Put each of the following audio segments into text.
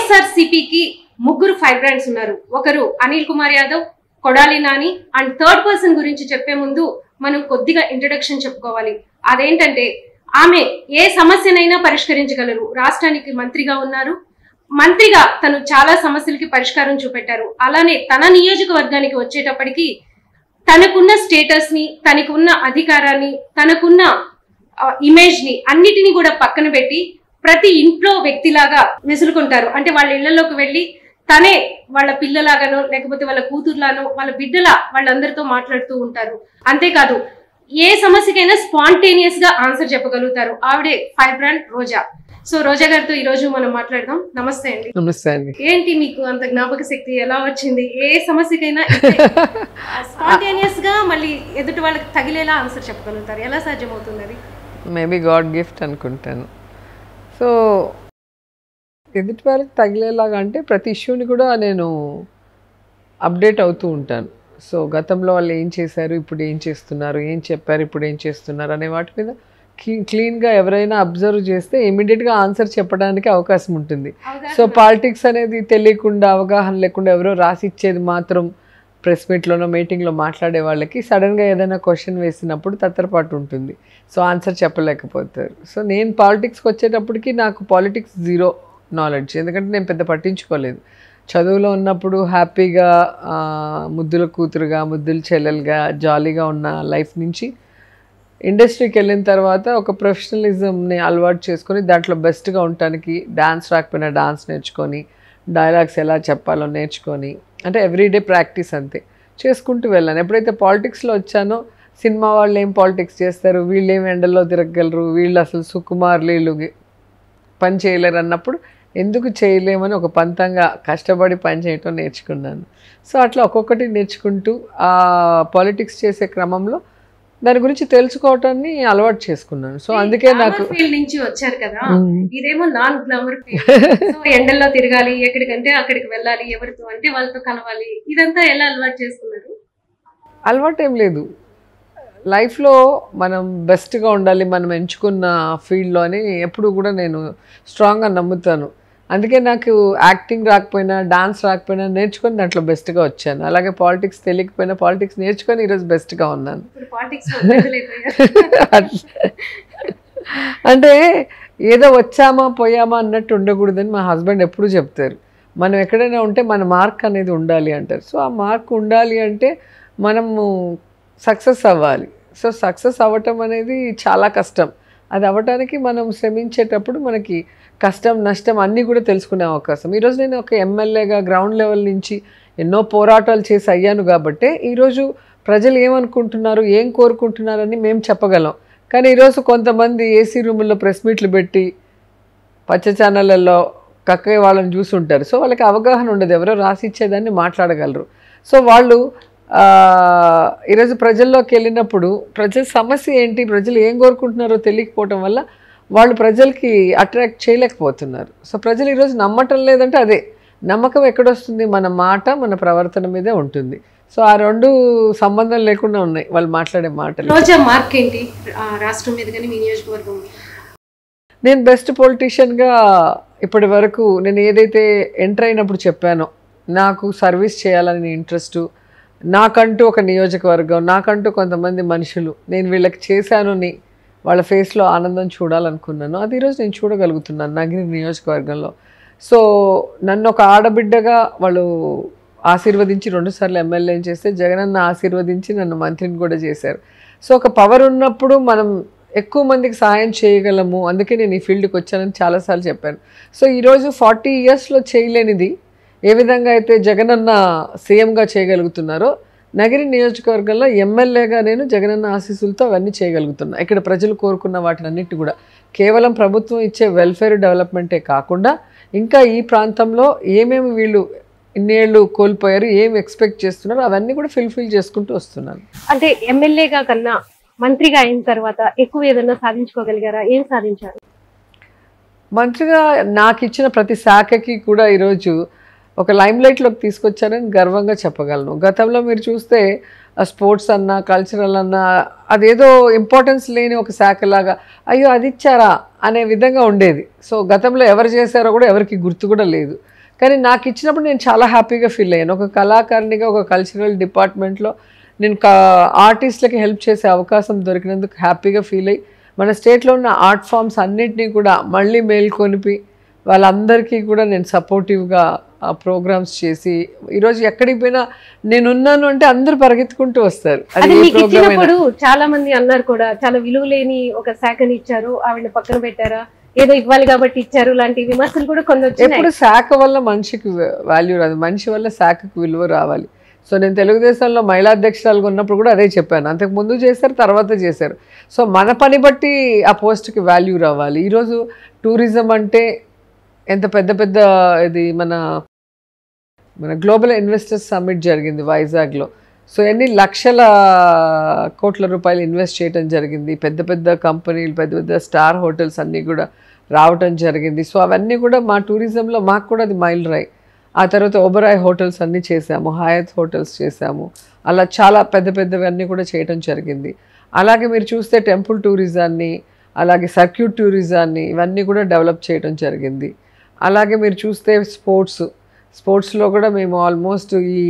వైఎస్ఆర్సీపీకి ముగ్గురు fire brands ఉన్నారు. ఒకరు Anil Kumar Yadav, Kodali Nani and third person గురించి చెప్పే ముందు మనం కొద్దిగా ఇంట్రడక్షన్ చెప్పుకోవాలి. అదేంటంటే ఆమె ఏ సమస్యనైనా పరిష్కరించగలరు. రాష్ట్రానికి మంత్రిగా ఉన్నారు. మంత్రిగా తను చాలా సమస్యలకి పరిష్కారం చూపెట్టారు. అలానే తన నియోజకవర్గానికి వచ్చేటప్పటికి తనకున్న స్టేటస్ ని, తనకున్న అధికారాన్ని, తనకున్న ఇమేజ్ ని అన్నిటినీ కూడా పక్కన పెట్టి ప్రతి ఇంట్లో వ్యక్తిలాగా మెసులుకుంటారు. అంటే వాళ్ళ ఇళ్లలోకి వెళ్ళి తనే వాళ్ళ పిల్లలాగానో లేకపోతే వాళ్ళ కూతుర్లానో వాళ్ళ బిడ్డలా వాళ్ళందరితో మాట్లాడుతూ ఉంటారు. అంతేకాదు ఏ సమస్యకైనా స్పాంటేనియస్ గా ఆన్సర్ చెప్పగలుగుతారు. ఆవిడే ఫైర్ బ్రాండ్ రోజా. సో రోజా గారితో ఈ రోజు మనం మాట్లాడదాం. నమస్తే అండి. నమస్తే అండి. ఏంటి మీకు అంత జ్ఞాపక శక్తి ఎలా వచ్చింది? ఏ సమస్యకైనా స్పాంటేనియస్ గా మళ్ళీ ఎదుటి వాళ్ళకి తగిలేలా ఆన్సర్ చెప్పగలుగుతారు. ఎలా సాధ్యమవుతుంది అది? మేబీ గాడ్ గిఫ్ట్ అనుకుంటాను. సో ఎదుటి వాళ్ళకి తగిలేలాగా అంటే ప్రతి ఇష్యూని కూడా నేను అప్డేట్ అవుతూ ఉంటాను. సో గతంలో వాళ్ళు ఏం చేశారు, ఇప్పుడు ఏం చేస్తున్నారు, ఏం చెప్పారు, ఇప్పుడు ఏం చేస్తున్నారు అనే వాటి మీద క్లీన్గా ఎవరైనా అబ్జర్వ్ చేస్తే ఇమీడియట్గా ఆన్సర్ చెప్పడానికి అవకాశం ఉంటుంది. సో పాలిటిక్స్ అనేది తెలియకుండా, అవగాహన లేకుండా ఎవరో రాసి ఇచ్చేది మాత్రం ప్రెస్ మీట్లోనో మీటింగ్లో మాట్లాడే వాళ్ళకి సడన్గా ఏదైనా క్వశ్చన్ వేసినప్పుడు తత్తరపాటు ఉంటుంది. So answer చెప్పలేకపోతారు. సో నేను పాలిటిక్స్కి వచ్చేటప్పటికి నాకు పాలిటిక్స్ జీరో నాలెడ్జ్. ఎందుకంటే నేను పెద్ద పట్టించుకోలేదు. చదువులో ఉన్నప్పుడు హ్యాపీగా ముద్దుల కూతురుగా, ముద్దుల చెల్లెలుగా జాలీగా ఉన్న లైఫ్ నుంచి ఇండస్ట్రీకి వెళ్ళిన తర్వాత ఒక ప్రొఫెషనలిజంని అలవాటు చేసుకొని దాంట్లో బెస్ట్గా ఉండటానికి డాన్స్ రాకపోయినా డాన్స్ నేర్చుకొని, డైలాగ్స్ ఎలా చెప్పాలో నేర్చుకొని, అంటే ఎవ్రీడే ప్రాక్టీస్ అంతే చేసుకుంటూ వెళ్ళాను. ఎప్పుడైతే పాలిటిక్స్లో వచ్చానో సినిమా వాళ్ళు ఏం పాలిటిక్స్ చేస్తారు, వీళ్ళు ఏం ఎండల్లో తిరగగలరు, వీళ్ళు అసలు సుకుమార్లీలు పని చేయలేరు అన్నప్పుడు ఎందుకు చేయలేమని ఒక పంతంగా కష్టపడి పని చేయటం నేర్చుకున్నాను. సో అట్లా ఒక్కొక్కటి నేర్చుకుంటూ ఆ పాలిటిక్స్ చేసే క్రమంలో దాని గురించి తెలుసుకోవటాన్ని అలవాటు చేసుకున్నాను. సో అందుకే నాకు ఫీల్డ్ నుంచి వచ్చారు కదా, ఇదేమో నాన్ గ్లామర్ ఫీల్డ్. సో ఎండల్లో తిరగాలి, ఎక్కడికంటే అక్కడికి వెళ్ళాలి, ఎవరితో అంటే వాళ్ళతో కలవాలి, ఇదంతా ఎలా అలవాటు చేసుకున్నారు? అలవాటు ఏం లేదు. లైఫ్లో మనం బెస్ట్గా ఉండాలి మనం ఎంచుకున్న ఫీల్డ్లో అని ఎప్పుడు కూడా నేను స్ట్రాంగ్గా నమ్ముతాను. అందుకే నాకు యాక్టింగ్ రాకపోయినా, డాన్స్ రాకపోయినా నేర్చుకొని దాంట్లో బెస్ట్గా వచ్చాను. అలాగే పాలిటిక్స్ తెలియకపోయినా పాలిటిక్స్ నేర్చుకొని ఈరోజు బెస్ట్గా ఉన్నాను. అంటే ఏదో వచ్చామా పోయామా అన్నట్టు ఉండకూడదని మా హస్బెండ్ ఎప్పుడు చెప్తారు. మనం ఎక్కడైనా ఉంటే మన మార్క్ అనేది ఉండాలి అంటారు. సో ఆ మార్క్ ఉండాలి అంటే మనము సక్సెస్ అవ్వాలి. సో సక్సెస్ అవ్వటం అనేది చాలా కష్టం. అది అవ్వటానికి మనం శ్రమించేటప్పుడు మనకి కష్టం నష్టం అన్నీ కూడా తెలుసుకునే అవకాశం. ఈరోజు నేను ఒక ఎమ్మెల్యేగా గ్రౌండ్ లెవెల్ నుంచి ఎన్నో పోరాటాలు చేసి అయ్యాను కాబట్టి ఈరోజు ప్రజలు ఏమనుకుంటున్నారు, ఏం కోరుకుంటున్నారని మేము చెప్పగలం. కానీ ఈరోజు కొంతమంది ఏసీ రూముల్లో ప్రెస్ మీట్లు పెట్టి పచ్చ ఛానళ్ళల్లో కక్కే వాళ్ళని చూసుంటారు. సో వాళ్ళకి అవగాహన ఉండదు, ఎవరో రాసి ఇచ్చేదాన్ని మాట్లాడగలరు. సో వాళ్ళు ఈరోజు ప్రజల్లోకి వెళ్ళినప్పుడు ప్రజల సమస్య ఏంటి, ప్రజలు ఏం కోరుకుంటున్నారో తెలియకపోవటం వల్ల వాళ్ళు ప్రజలకి అట్రాక్ట్ చేయలేకపోతున్నారు. సో ప్రజలు ఈరోజు నమ్మటం లేదంటే అదే నమ్మకం ఎక్కడొస్తుంది, మన మాట మన ప్రవర్తన మీదే ఉంటుంది. సో ఆ రెండు సంబంధం లేకుండా ఉన్నాయి వాళ్ళు మాట్లాడే మాటలు. రోజా మార్క్ ఏంటి రాష్ట్రం మీద కానీ మీ నియోజకవర్గం? నేను బెస్ట్ పొలిటీషియన్గా ఇప్పటి వరకు నేను ఏదైతే ఎంటర్ అయినప్పుడు చెప్పానో, నాకు సర్వీస్ చేయాలని ఇంట్రెస్టు, నాకంటూ ఒక నియోజకవర్గం, నాకంటూ కొంతమంది మనుషులు, నేను వీళ్ళకి చేశాను అని వాళ్ళ ఫేస్లో ఆనందం చూడాలనుకున్నాను. అది ఈరోజు నేను చూడగలుగుతున్నాను నగిరి నియోజకవర్గంలో. సో నన్ను ఒక ఆడబిడ్డగా వాళ్ళు ఆశీర్వదించి 2 సార్లు ఎమ్మెల్యేని చేస్తే జగనన్న ఆశీర్వదించి నన్ను మంత్రిని కూడా చేశారు. సో ఒక పవర్ ఉన్నప్పుడు మనం ఎక్కువ మందికి సహాయం చేయగలము. అందుకే నేను ఈ ఫీల్డ్కి వచ్చానని చాలాసార్లు చెప్పాను. సో ఈరోజు 40 ఇయర్స్లో చేయలేనిది ఏ విధంగా అయితే జగనన్న సీఎంగా చేయగలుగుతున్నారో నగిరి నియోజకవర్గంలో ఎమ్మెల్యేగా నేను జగనన్న ఆశీస్సులతో అవన్నీ చేయగలుగుతున్నా. ఇక్కడ ప్రజలు కోరుకున్న వాటినన్నిటి కూడా కేవలం ప్రభుత్వం ఇచ్చే వెల్ఫేర్ డెవలప్మెంటే కాకుండా ఇంకా ఈ ప్రాంతంలో ఏమేమి వీళ్ళు ఇన్నేళ్ళు కోల్పోయారు, ఏం ఎక్స్పెక్ట్ చేస్తున్నారు అవన్నీ కూడా ఫిల్ఫిల్ చేసుకుంటూ వస్తున్నాను. అంటే ఎమ్మెల్యేగా కన్నా మంత్రిగా అయిన తర్వాత ఎక్కువ ఏదన్నా సాధించుకోగలిగారా? ఏం సాధించారు? మంత్రిగా నాకు ఇచ్చిన ప్రతి శాఖకి కూడా ఈరోజు ఒక లైమ్లైట్లోకి తీసుకొచ్చారని గర్వంగా చెప్పగలను. గతంలో మీరు చూస్తే స్పోర్ట్స్ అన్నా కల్చరల్ అన్నా అదేదో ఇంపార్టెన్స్ లేని ఒక శాఖలాగా అయ్యో అది ఇచ్చారా అనే విధంగా ఉండేది. సో గతంలో ఎవరు చేశారో కూడా ఎవరికి గుర్తు కూడా లేదు. కానీ నాకు ఇచ్చినప్పుడు నేను చాలా హ్యాపీగా ఫీల్ అయ్యాను. ఒక కళాకారునిగా ఒక కల్చరల్ డిపార్ట్మెంట్లో నేను ఆర్టిస్టులకి హెల్ప్ చేసే అవకాశం దొరికినందుకు హ్యాపీగా ఫీల్ అయ్యి మన స్టేట్లో ఉన్న ఆర్ట్ ఫామ్స్ అన్నిటినీ కూడా మళ్ళీ మేల్కొనిపి వాళ్ళందరికీ కూడా నేను సపోర్టివ్గా ప్రోగ్రామ్స్ చేసి ఈరోజు ఎక్కడికి పోయినా నేనున్నాను అంటే అందరూ పరిగెత్తుకుంటూ వస్తారు. అది మీకు ఇచ్చినప్పుడు చాలా మంది అన్నారు కూడా, చాలా విలువ లేని ఒక శాఖని ఇచ్చారు, ఆవిడ పక్కన పెట్టారా, ఏదో ఇవ్వాలి కాబట్టి ఇచ్చారు లాంటి విమర్శలు కూడా కొన్ని వచ్చాయి. ఎప్పుడు శాఖ వల్ల మనిషికి వాల్యూ రాదు, మనిషి వల్ల శాఖకు విలువ రావాలి. సో నేను తెలుగుదేశంలో మహిళా అధ్యక్షురాలుగా ఉన్నప్పుడు కూడా అదే చెప్పాను. అంతకు ముందు చేశారు, తర్వాత చేశారు. సో మన పని బట్టి ఆ పోస్ట్కి వాల్యూ రావాలి. ఈరోజు టూరిజం అంటే ఎంత పెద్ద పెద్ద ఇది మన గ్లోబల్ ఇన్వెస్టర్స్ సమ్మిట్ జరిగింది వైజాగ్లో. సో ఎన్ని లక్షల కోట్ల రూపాయలు ఇన్వెస్ట్ చేయడం జరిగింది. పెద్ద పెద్ద కంపెనీలు, పెద్ద పెద్ద స్టార్ హోటల్స్ అన్నీ కూడా రావటం జరిగింది. సో అవన్నీ కూడా మా టూరిజంలో మాకు కూడా అది మైలురాయి. ఆ తర్వాత ఓబరాయ్ హోటల్స్ అన్నీ చేసాము, హయాత్ హోటల్స్ చేసాము, అలా చాలా పెద్ద పెద్దవన్నీ కూడా చేయటం జరిగింది. అలాగే మీరు చూస్తే టెంపుల్ టూరిజాన్ని, అలాగే సర్క్యూట్ టూరిజాన్ని ఇవన్నీ కూడా డెవలప్ చేయడం జరిగింది. అలాగే మీరు చూస్తే స్పోర్ట్స్లో కూడా మేము ఆల్మోస్ట్ ఈ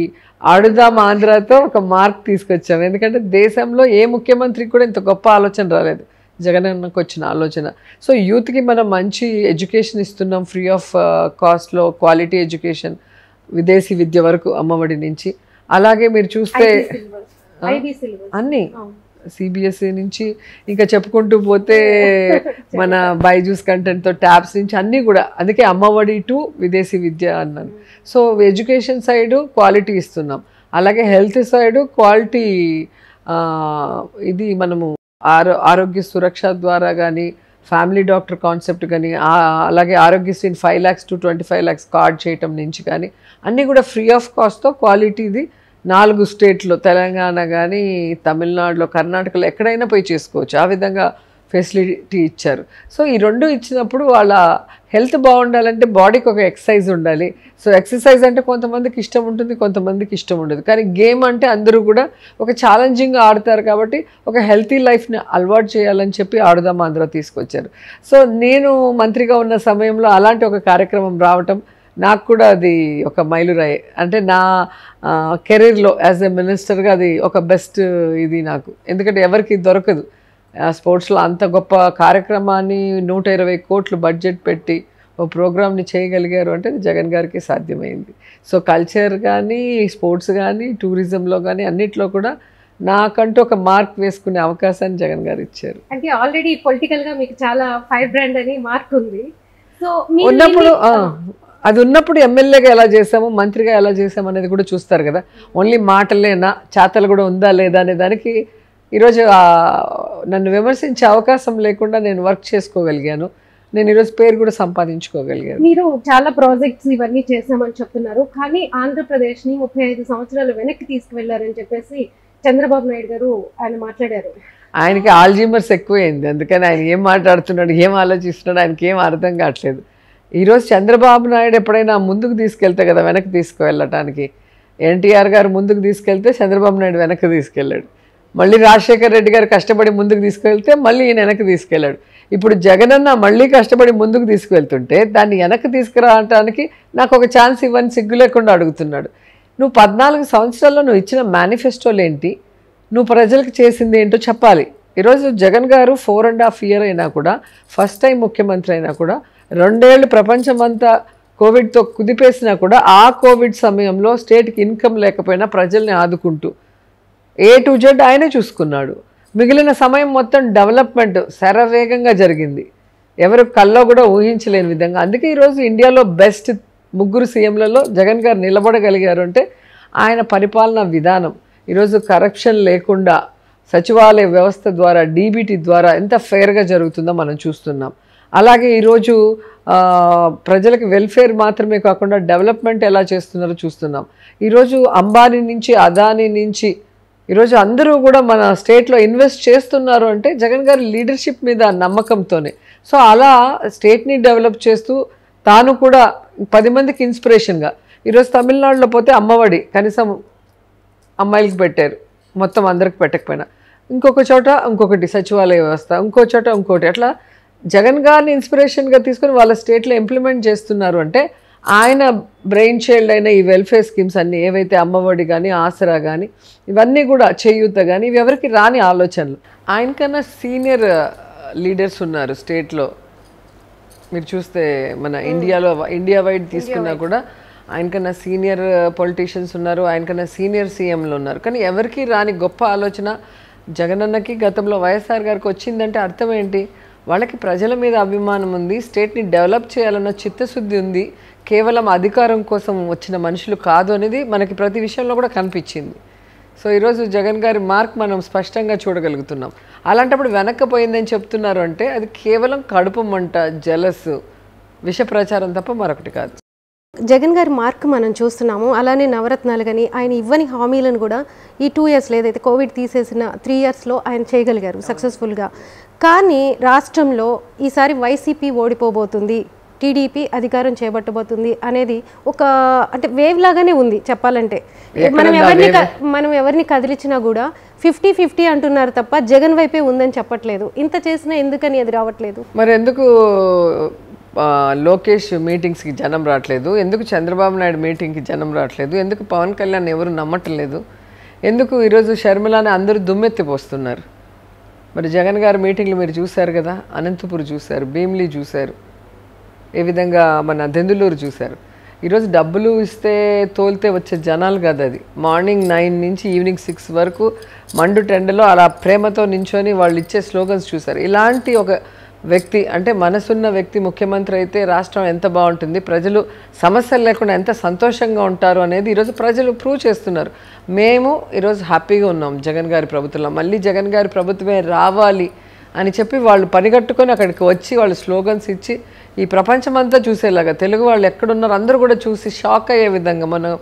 ఆడుదాం ఆంధ్రాతో ఒక మార్క్ తీసుకొచ్చాము. ఎందుకంటే దేశంలో ఏ ముఖ్యమంత్రికి కూడా ఇంత గొప్ప ఆలోచన రాలేదు, జగన్ అన్నకు వచ్చిన ఆలోచన. సో యూత్కి మనం మంచి ఎడ్యుకేషన్ ఇస్తున్నాం, ఫ్రీ ఆఫ్ కాస్ట్లో క్వాలిటీ ఎడ్యుకేషన్, విదేశీ విద్య వరకు అమ్మఒడి నుంచి. అలాగే మీరు చూస్తే అన్నీ సిబిఎస్ఈ నుంచి ఇంకా చెప్పుకుంటూ పోతే మన బైజూస్ కంటెంట్తో ట్యాబ్స్ నుంచి అన్నీ కూడా, అందుకే అమ్మఒడి టు విదేశీ విద్య అన్నాను. సో ఎడ్యుకేషన్ సైడు క్వాలిటీ ఇస్తున్నాం, అలాగే హెల్త్ సైడు క్వాలిటీ, ఇది మనము ఆరోగ్య సురక్ష ద్వారా కానీ, ఫ్యామిలీ డాక్టర్ కాన్సెప్ట్ కానీ, అలాగే ఆరోగ్యశ్రీని 5 lakhs to 25 lakhs కార్డ్ చేయటం నుంచి కానీ అన్నీ కూడా ఫ్రీ ఆఫ్ కాస్ట్తో క్వాలిటీది 4 స్టేట్లో, తెలంగాణ కానీ, తమిళనాడులో, కర్ణాటకలో ఎక్కడైనా పోయి చేసుకోవచ్చు. ఆ విధంగా ఫెసిలిటీ ఇచ్చారు. సో ఈ రెండు ఇచ్చినప్పుడు వాళ్ళ హెల్త్ బాగుండాలంటే బాడీకి ఒక ఎక్సర్సైజ్ ఉండాలి. సో ఎక్సర్సైజ్ అంటే కొంతమందికి ఇష్టం ఉంటుంది, కొంతమందికి ఇష్టం ఉండదు. కానీ గేమ్ అంటే అందరూ కూడా ఒక ఛాలెంజింగ్గా ఆడతారు కాబట్టి ఒక హెల్తీ లైఫ్ని అలవాటు చేయాలని చెప్పి ఆడుదాం ఆంధ్ర తీసుకొచ్చారు. సో నేను మంత్రిగా ఉన్న సమయంలో అలాంటి ఒక కార్యక్రమం రావటం నాకు కూడా అది ఒక మైలురాయి. అంటే నా కెరీర్లో యాజ్ ఎ మినిస్టర్గా అది ఒక బెస్ట్ ఇది నాకు. ఎందుకంటే ఎవరికి దొరకదు స్పోర్ట్స్లో అంత గొప్ప కార్యక్రమాన్ని 120 కోట్లు బడ్జెట్ పెట్టి ఓ ప్రోగ్రామ్ని చేయగలిగారు అంటే జగన్ గారికి సాధ్యమైంది. సో కల్చర్ కానీ, స్పోర్ట్స్ కానీ, టూరిజంలో కానీ అన్నిట్లో కూడా నాకంటూ ఒక మార్క్ వేసుకునే అవకాశాన్ని జగన్ గారు ఇచ్చారు. అంటే ఆల్రెడీ పొలిటికల్గా మీకు చాలా ఫైర్ బ్రాండ్ అని మార్క్ ఉంది. సో ఉన్నప్పుడు అది ఉన్నప్పుడు ఎమ్మెల్యేగా ఎలా చేసాము, మంత్రిగా ఎలా చేసాము అనేది కూడా చూస్తారు కదా. ఓన్లీ మాటలేనా, చేతలు కూడా ఉందా లేదా అనే దానికి ఈరోజు నన్ను విమర్శించే అవకాశం లేకుండా నేను వర్క్ చేసుకోగలిగాను. నేను ఈరోజు పేరు కూడా సంపాదించుకోగలిగాను. మీరు చాలా ప్రాజెక్ట్స్ ఇవన్నీ చేసామని చెప్తున్నారు, కానీ ఆంధ్రప్రదేశ్ని 35 సంవత్సరాలు వెనక్కి తీసుకువెళ్లారని చెప్పేసి చంద్రబాబు నాయుడు గారు ఆయన మాట్లాడారు. ఆయనకి ఆల్జీమర్స్ ఎక్కువైంది, అందుకని ఆయన ఏం మాట్లాడుతున్నాడు, ఏం ఆలోచిస్తున్నాడు ఆయనకి ఏం అర్థం కావట్లేదు. ఈరోజు చంద్రబాబు నాయుడు ఎప్పుడైనా ముందుకు తీసుకెళ్తే కదా వెనక్కి తీసుకువెళ్ళటానికి. ఎన్టీఆర్ గారు ముందుకు తీసుకెళ్తే చంద్రబాబు నాయుడు వెనక్కి తీసుకెళ్ళాడు. మళ్ళీ రాజశేఖర్ రెడ్డి గారు కష్టపడి ముందుకు తీసుకెళ్తే మళ్ళీ ఈయన వెనక్కి తీసుకెళ్ళాడు. ఇప్పుడు జగనన్న మళ్ళీ కష్టపడి ముందుకు తీసుకువెళ్తుంటే దాన్ని వెనక్కి తీసుకురావటానికి నాకు ఒక ఛాన్స్ ఇవ్వని సిగ్గు లేకుండా అడుగుతున్నాడు. నువ్వు 14 సంవత్సరాల్లో నువ్వు ఇచ్చిన మేనిఫెస్టోలు ఏంటి, నువ్వు ప్రజలకు చేసింది ఏంటో చెప్పాలి. ఈరోజు జగన్ గారు 4.5 years అయినా కూడా, ఫస్ట్ టైం ముఖ్యమంత్రి అయినా కూడా, 2 ఏళ్ళు ప్రపంచమంతా కోవిడ్తో కుదిపేసినా కూడా ఆ కోవిడ్ సమయంలో స్టేట్కి ఇన్కమ్ లేకపోయినా ప్రజల్ని ఆదుకుంటూ A to Z ఆయనే చూసుకున్నాడు. మిగిలిన సమయం మొత్తం డెవలప్మెంట్ శరవేగంగా జరిగింది, ఎవరు కల్లో కూడా ఊహించలేని విధంగా. అందుకే ఈరోజు ఇండియాలో బెస్ట్ 3 సీఎంలలో జగన్ గారు నిలబడగలిగారు అంటే ఆయన పరిపాలనా విధానం. ఈరోజు కరప్షన్ లేకుండా సచివాలయ వ్యవస్థ ద్వారా, డీబీటీ ద్వారా ఎంత ఫెయిర్గా జరుగుతుందో మనం చూస్తున్నాం. అలాగే ఈరోజు ప్రజలకు వెల్ఫేర్ మాత్రమే కాకుండా డెవలప్మెంట్ ఎలా చేస్తున్నారో చూస్తున్నాం. ఈరోజు అంబానీ నుంచి, అదానీ నుంచి ఈరోజు అందరూ కూడా మన స్టేట్లో ఇన్వెస్ట్ చేస్తున్నారు అంటే జగన్ గారి లీడర్షిప్ మీద నమ్మకంతోనే. సో అలా స్టేట్ని డెవలప్ చేస్తూ తాను కూడా 10 మందికి ఇన్స్పిరేషన్గా. ఈరోజు తమిళనాడులో పోతే అమ్మఒడి కనీసం అమ్మాయిలకి పెట్టారు, మొత్తం అందరికి పెట్టకపోయినా. ఇంకొక చోట ఇంకొకటి సచివాలయ వ్యవస్థ, ఇంకో చోట ఇంకోటి, అట్లా జగన్ గారిని ఇన్స్పిరేషన్గా తీసుకొని వాళ్ళ స్టేట్లో ఇంప్లిమెంట్ చేస్తున్నారు అంటే ఆయన బ్రెయిన్ చైల్డ్ అయిన ఈ వెల్ఫేర్ స్కీమ్స్ అన్నీ ఏవైతే అమ్మఒడి కానీ ఆసరా కానీ ఇవన్నీ కూడా చేయూత కానీ ఇవి ఎవరికి రాని ఆలోచనలు. ఆయనకన్నా సీనియర్ లీడర్స్ ఉన్నారు స్టేట్లో. మీరు చూస్తే మన ఇండియా వైడ్ తీసుకున్నా కూడా ఆయనకన్నా సీనియర్ పొలిటీషియన్స్ ఉన్నారు, ఆయనకన్నా సీనియర్ సీఎంలు ఉన్నారు. కానీ ఎవరికి రాని గొప్ప ఆలోచన జగనన్నకి గతంలో వైఎస్ఆర్ గారికి వచ్చిందంటే అర్థం ఏంటి? వాళ్ళకి ప్రజల మీద అభిమానం ఉంది, స్టేట్ని డెవలప్ చేయాలన్న చిత్తశుద్ధి ఉంది, కేవలం అధికారం కోసం వచ్చిన మనుషులు కాదు అనేది మనకి ప్రతి విషయంలో కూడా కనిపించింది. సో ఈరోజు జగన్ గారి మార్క్ మనం స్పష్టంగా చూడగలుగుతున్నాం. అలాంటప్పుడు వెనక్కపోయిందని చెప్తున్నారు అంటే అది కేవలం కడుపు మంట, జలస్, విష ప్రచారం తప్ప మరొకటి కాదు. జగన్ గారి మార్క్ మనం చూస్తున్నాము. అలానే నవరత్నాలు కానీ ఆయన ఇవ్వని హామీలను కూడా ఈ 2 yearsలో ఏదైతే కోవిడ్ తీసేసిన 3 yearsలో ఆయన చేయగలిగారు సక్సెస్ఫుల్గా. కానీ రాష్ట్రంలో ఈసారి వైసీపీ ఓడిపోబోతుంది, టీడీపీ అధికారం చేపట్టబోతుంది అనేది ఒక అంటే వేవ్ లాగానే ఉంది చెప్పాలంటే. మనం ఎవరిని కదిలించినా కూడా 50-50 అంటున్నారు తప్ప జగన్ వైపే ఉందని చెప్పట్లేదు. ఇంత చేసినా ఎందుకని అది రావట్లేదు? మరి ఎందుకు లోకేష్ మీటింగ్స్కి జనం రావట్లేదు? ఎందుకు చంద్రబాబు నాయుడు మీటింగ్కి జనం రావట్లేదు? ఎందుకు పవన్ కళ్యాణ్ ఎవరు నమ్మట్లేదు? ఎందుకు ఈరోజు షర్మిలాని అందరూ దుమ్మెత్తిపోస్తున్నారు? మరి జగన్ గారి మీటింగ్లు మీరు చూశారు కదా, అనంతపూర్ చూశారు, భీమిలి చూశారు, ఏ విధంగా మన దెందులూరు చూశారు. ఈరోజు డబ్బులు ఇస్తే తోలితే వచ్చే జనాలు కాదు అది. మార్నింగ్ 9 నుంచి ఈవినింగ్ 6 వరకు మండు టెండలో అలా ప్రేమతో నించొని వాళ్ళు ఇచ్చే స్లోగన్స్ చూశారు. ఇలాంటి ఒక వ్యక్తి అంటే మనసున్న వ్యక్తి ముఖ్యమంత్రి అయితే రాష్ట్రం ఎంత బాగుంటుంది, ప్రజలు సమస్యలు లేకుండా ఎంత సంతోషంగా ఉంటారు అనేది ఈరోజు ప్రజలు ప్రూవ్ చేస్తున్నారు. మేము ఈరోజు హ్యాపీగా ఉన్నాం జగన్ గారి ప్రభుత్వంలో. మళ్ళీ జగన్ గారి ప్రభుత్వమే రావాలి అని చెప్పి వాళ్ళు పనిగట్టుకొని అక్కడికి వచ్చి వాళ్ళు స్లోగన్స్ ఇచ్చి ఈ ప్రపంచమంతా చూసేలాగా తెలుగు వాళ్ళు ఎక్కడున్నారు అందరూ కూడా చూసి షాక్ అయ్యే విధంగా మనం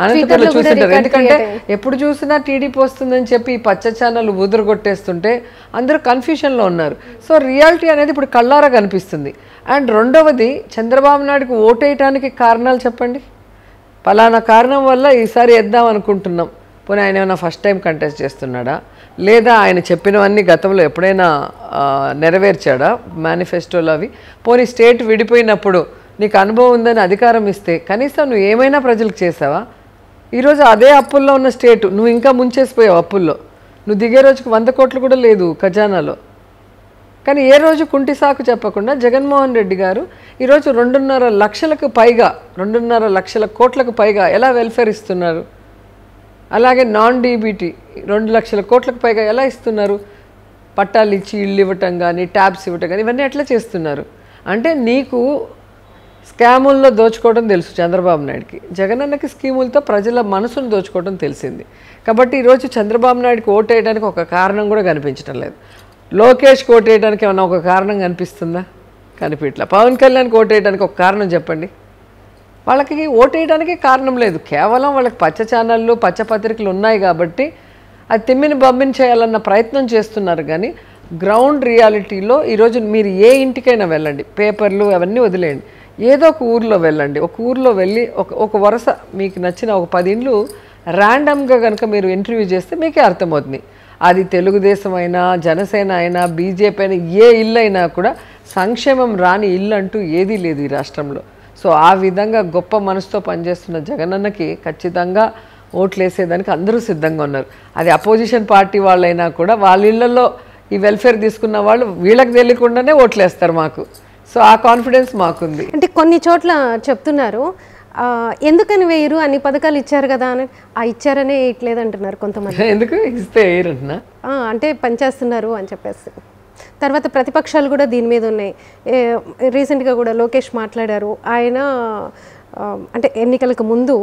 అనంతపురంలో చూస్తుంటారు. ఎందుకంటే ఎప్పుడు చూసినా టీడీపీ వస్తుందని చెప్పి ఈ పచ్చ ఛానల్ ఉదురగొట్టేస్తుంటే అందరూ కన్ఫ్యూషన్లో ఉన్నారు. సో రియాలిటీ అనేది ఇప్పుడు కళ్ళారా కనిపిస్తుంది. అండ్ రెండవది, చంద్రబాబు నాయుడుకి ఓటేయటానికి కారణాలు చెప్పండి. పలానా కారణం వల్ల ఈసారి వేద్దాం అనుకుంటున్నాం. పోనీ ఆయన ఏమైనా ఫస్ట్ టైం కంటెస్ట్ చేస్తున్నాడా, లేదా ఆయన చెప్పినవన్నీ గతంలో ఎప్పుడైనా నెరవేర్చాడా మేనిఫెస్టోలో అవి? పోనీ స్టేట్ విడిపోయినప్పుడు నీకు అనుభవం ఉందని అధికారం ఇస్తే కనీసం నువ్వు ఏమైనా ప్రజలకు చేసావా? ఈరోజు అదే అప్పుల్లో ఉన్న స్టేట్ నువ్వు ఇంకా ముంచేసిపోయావు అప్పుల్లో. నువ్వు దిగే రోజుకు 100 కోట్లు కూడా లేదు ఖజానాలో. కానీ ఏ రోజు కుంటి సాకు చెప్పకుండా జగన్మోహన్ రెడ్డి గారు ఈరోజు 2.5 లక్షలకు పైగా 2.5 లక్షల కోట్లకు పైగా ఎలా వెల్ఫేర్ ఇస్తున్నారు? అలాగే నాన్ డీబీటీ 2 లక్షల కోట్లకు పైగా ఎలా ఇస్తున్నారు? పట్టాలు ఇచ్చి ఇళ్ళు ఇవ్వటం కానీ, ట్యాబ్స్ ఇవ్వటం కానీ ఇవన్నీ ఎట్లా చేస్తున్నారు? అంటే నీకు స్కాముల్లో దోచుకోవడం తెలుసు చంద్రబాబు నాయుడుకి, జగనన్నకి స్కీములతో ప్రజల మనసును దోచుకోవడం తెలిసింది. కాబట్టి ఈరోజు చంద్రబాబు నాయుడుకి ఓటేయడానికి ఒక కారణం కూడా కనిపించడం లేదు. లోకేష్కి ఓటేయడానికి ఏమన్నా ఒక కారణం కనిపిస్తుందా? కనిపించట్లా. పవన్ కళ్యాణ్కి ఓటేయడానికి ఒక కారణం చెప్పండి. వాళ్ళకి ఓటేయడానికి కారణం లేదు. కేవలం వాళ్ళకి పచ్చ ఛానళ్ళు, పచ్చ పత్రికలు ఉన్నాయి కాబట్టి అది తిమ్మిని బమ్మిని చేయాలన్న ప్రయత్నం చేస్తున్నారు. కానీ గ్రౌండ్ రియాలిటీలో ఈరోజు మీరు ఏ ఇంటికైనా వెళ్ళండి, పేపర్లు అవన్నీ వదిలేయండి, ఏదో ఒక ఊర్లో వెళ్ళండి. ఒక ఊర్లో వెళ్ళి ఒక వరుస మీకు నచ్చిన ఒక 10 ఇండ్లు ర్యాండమ్గా కనుక మీరు ఇంటర్వ్యూ చేస్తే మీకే అర్థమవుతుంది. అది తెలుగుదేశం అయినా, జనసేన అయినా, బీజేపీ అయినా, ఏ ఇల్లు అయినా కూడా సంక్షేమం రాని ఇల్లు అంటూ ఏదీ లేదు ఈ రాష్ట్రంలో. సో ఆ విధంగా గొప్ప మనసుతో పనిచేస్తున్న జగనన్నకి ఖచ్చితంగా ఓట్లు వేసేదానికి అందరూ సిద్ధంగా ఉన్నారు. అది అపోజిషన్ పార్టీ వాళ్ళైనా కూడా వాళ్ళ ఇళ్లలో ఈ వెల్ఫేర్ తీసుకున్న వాళ్ళు వీళ్ళకి తెలియకుండానే ఓట్లు వేస్తారు మాకు. సో ఆ కాన్ఫిడెన్స్ మాకుంది. అంటే కొన్ని చోట్ల చెప్తున్నారు ఎందుకని వేయరు, అన్ని పథకాలు ఇచ్చారు కదా అని. ఇచ్చారనే ఇట్లేదు అంటున్నారు కొంతమంది. ఎందుకు ఇస్తే వేయరంటున్నా అంటే పనిచేస్తున్నారు అని చెప్పేసి. తర్వాత ప్రతిపక్షాలు కూడా దీని మీద ఉన్నాయి. రీసెంట్గా కూడా లోకేష్ మాట్లాడారు. ఆయన అంటే ఎన్నికలకు ముందు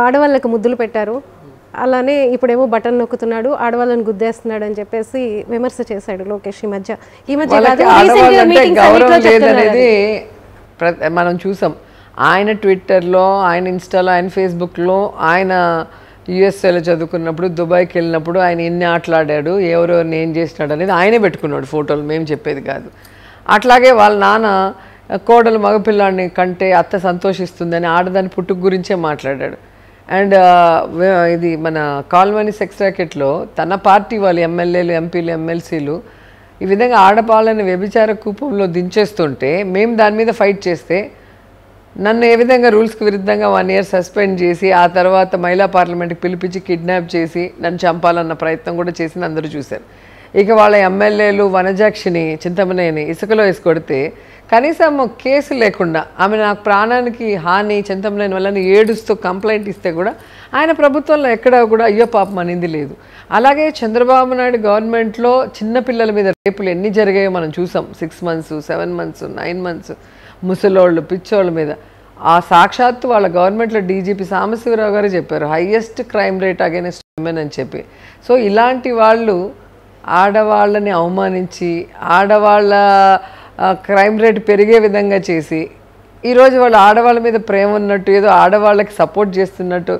ఆడవాళ్ళకు ముద్దులు పెట్టారు, అలానే ఇప్పుడేమో బటన్ నొక్కుతున్నాడు, ఆడవాళ్ళని గుద్దేస్తున్నాడు అని చెప్పేసి విమర్శ చేశాడు లోకేష్. ఈ మధ్య లేదనేది మనం చూసాం. ఆయన ట్విట్టర్లో, ఆయన ఇన్స్టాలో, ఆయన ఫేస్బుక్లో, ఆయన యుఎస్ఏలో చదువుకున్నప్పుడు, దుబాయ్కి వెళ్ళినప్పుడు ఆయన ఎన్ని ఆటలాడాడు, ఎవరెవరిని ఏం చేసినాడు అనేది ఆయనే పెట్టుకున్నాడు ఫోటోలు, మేము చెప్పేది కాదు. అట్లాగే వాళ్ళ నాన్న కోడలు మగపిల్లాడిని కంటే అత్త సంతోషిస్తుందని ఆడదాని పుట్టుక గురించే మాట్లాడాడు. అండ్ ఇది మన కాల్వని సెక్స్ ర్యాకెట్లో తన పార్టీ వాళ్ళు ఎమ్మెల్యేలు, ఎంపీలు, ఎమ్మెల్సీలు ఈ విధంగా ఆడపాలని వ్యభిచార కూపంలో దించేస్తుంటే మేము దాని మీద ఫైట్ చేస్తే నన్ను ఏ విధంగా రూల్స్కి విరుద్ధంగా 1 year సస్పెండ్ చేసి ఆ తర్వాత మహిళా పార్లమెంట్కి పిలిపించి కిడ్నాప్ చేసి నన్ను చంపాలన్న ప్రయత్నం కూడా చేసి అందరూ చూశారు. ఇక వాళ్ళ ఎమ్మెల్యేలు వనజాక్షిని చింతమనేని ఇసుకలో వేసి కొడితే కనీసం కేసు లేకుండా ఆమె నాకు ప్రాణానికి హాని చింతమనేని వల్ల ఏడుస్తూ కంప్లైంట్ ఇస్తే కూడా ఆయన ప్రభుత్వంలో ఎక్కడా కూడా అయ్యో పాపం అనింది లేదు. అలాగే చంద్రబాబు నాయుడు గవర్నమెంట్లో చిన్నపిల్లల మీద రేపులు ఎన్ని జరిగాయో మనం చూసాం. 6 months 7 months 9 months ముసలోళ్ళు పిచ్చోళ్ళ మీద. ఆ సాక్షాత్తు వాళ్ళ గవర్నమెంట్లో డీజీపీ సాంబశివరావు గారు చెప్పారు highest crime rate against women అని చెప్పి. సో ఇలాంటి వాళ్ళు ఆడవాళ్ళని అవమానించి ఆడవాళ్ళ క్రైమ్ రేట్ పెరిగే విధంగా చేసి ఈరోజు వాళ్ళు ఆడవాళ్ళ మీద ప్రేమ ఉన్నట్టు ఏదో ఆడవాళ్ళకి సపోర్ట్ చేస్తున్నట్టు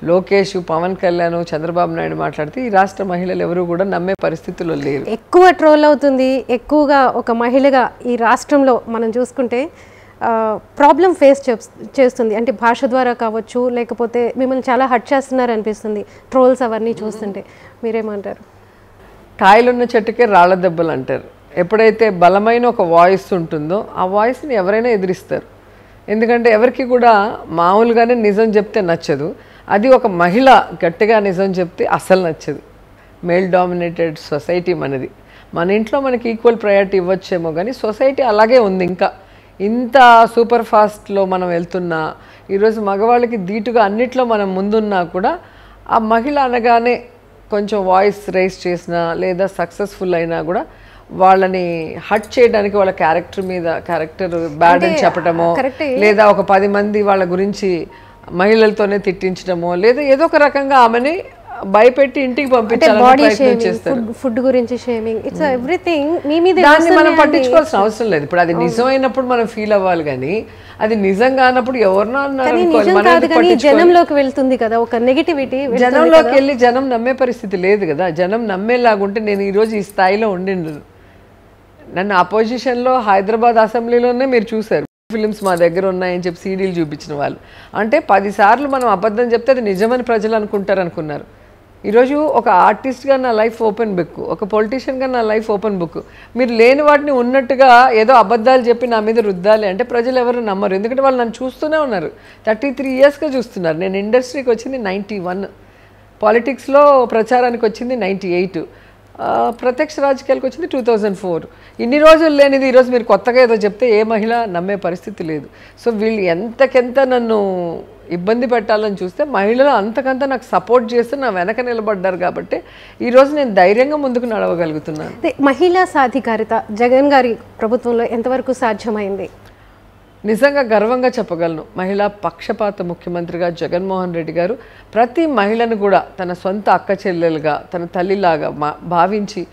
లోకేష్, పవన్ కళ్యాణ్, చంద్రబాబు నాయుడు మాట్లాడితే ఈ రాష్ట్ర మహిళలు ఎవరు కూడా నమ్మే పరిస్థితుల్లో లేరు. ఎక్కువ ట్రోల్ అవుతుంది. ఎక్కువగా ఒక మహిళగా ఈ రాష్ట్రంలో మనం చూసుకుంటే ప్రాబ్లం ఫేస్ చేస్తుంది. అంటే భాష ద్వారా కావచ్చు, లేకపోతే మిమ్మల్ని చాలా హర్ట్ చేస్తున్నారు అనిపిస్తుంది ట్రోల్స్ అవన్నీ చూస్తుంటే. మీరేమంటారు? కాయలున్న చెట్టుకే రాళ్ల దెబ్బలు అంటారు. ఎప్పుడైతే బలమైన ఒక వాయిస్ ఉంటుందో ఆ వాయిస్ని ఎవరైనా ఎదిరిస్తారు. ఎందుకంటే ఎవరికి కూడా మామూలుగానే నిజం చెప్తే నచ్చదు. అది ఒక మహిళ గట్టిగా నిజం చెప్తే అస్సలు నచ్చదు. మేల్ డామినేటెడ్ సొసైటీ మనది. మన ఇంట్లో మనకి ఈక్వల్ ప్రయారిటీ ఇవ్వచ్చేమో కానీ సొసైటీ అలాగే ఉంది. ఇంకా ఇంత సూపర్ ఫాస్ట్లో మనం వెళ్తున్నా ఈరోజు మగవాళ్ళకి ధీటుగా అన్నిట్లో మనం ముందున్నా కూడా ఆ మహిళ అనగానే కొంచెం వాయిస్ రైజ్ చేసినా లేదా సక్సెస్ఫుల్ అయినా కూడా వాళ్ళని హట్ చేయడానికి వాళ్ళ క్యారెక్టర్ బ్యాడ్ అని చెప్పటమో లేదా ఒక 10 మంది వాళ్ళ గురించి మహిళలతోనే తిట్టించడమో లేదా ఏదో ఒక రకంగా ఆమెని భయపెట్టి ఇంటికి పంపించాలని ప్రయత్నం చేస్తారు. ఫుడ్ గురించి షేమింగ్, ఇట్స్ ఎవ్రీథింగ్ మీ మీద దాన్ని మనం పట్టించుకోవాల్సిన అవసరం లేదు. ఇప్పుడు అది నిజమైనప్పుడు మనం ఫీల్ అవ్వాలి కానీ అది నిజంగా అన్నప్పుడు ఎవరినో అన్నారు జనంలోకి వెళ్తుంది కదా ఒక నెగిటివిటీ. జనంలోకి వెళ్ళి జనం నమ్మే పరిస్థితి లేదు కదా. జనం నమ్మేలాగుంటే నేను ఈరోజు ఈ స్థాయిలో ఉండిండు. నన్ను అపోజిషన్లో హైదరాబాద్ అసెంబ్లీలోనే మీరు చూశారు. ఫిలిమ్స్ మా దగ్గర ఉన్నాయని చెప్పి సీడీలు చూపించిన వాళ్ళు. అంటే 10 సార్లు మనం అబద్ధం చెప్తే అది నిజమని ప్రజలు అనుకున్నారు. ఈరోజు ఒక ఆర్టిస్ట్గా నా లైఫ్ ఓపెన్ బుక్, ఒక పొలిటీషియన్గా నా లైఫ్ ఓపెన్ బుక్. మీరు లేని వాటిని ఉన్నట్టుగా ఏదో అబద్ధాలు చెప్పి నా మీద రుద్దాలి అంటే ప్రజలు ఎవరు నమ్మరు. ఎందుకంటే వాళ్ళు నన్ను చూస్తూనే ఉన్నారు. 33 yearsగా చూస్తున్నారు. నేను ఇండస్ట్రీకి వచ్చింది 91, పాలిటిక్స్లో ప్రచారానికి వచ్చింది 98, ప్రత్యక్ష రాజకీయాలకు వచ్చింది 2004. ఇన్ని రోజులు లేనిది ఈరోజు మీరు కొత్తగా ఏదో చెప్తే ఏ మహిళ నమ్మే పరిస్థితి లేదు. సో వీళ్ళు ఎంతకెంత నన్ను ఇబ్బంది పెట్టాలని చూస్తే మహిళలు అంతకంత నాకు సపోర్ట్ చేస్తూ నా వెనక నిలబడ్డారు కాబట్టి ఈరోజు నేను ధైర్యంగా ముందుకు నడవగలుగుతున్నాను. మహిళా సాధికారిత జగన్ గారి ప్రభుత్వంలో ఎంతవరకు సాధ్యమైంది? నిజంగా గర్వంగా చెప్పగలను. మహిళా పక్షపాత ముఖ్యమంత్రిగా జగన్మోహన్ రెడ్డి గారు ప్రతి మహిళను కూడా తన సొంత అక్క చెల్లెలుగా తన తల్లిలాగా భావించి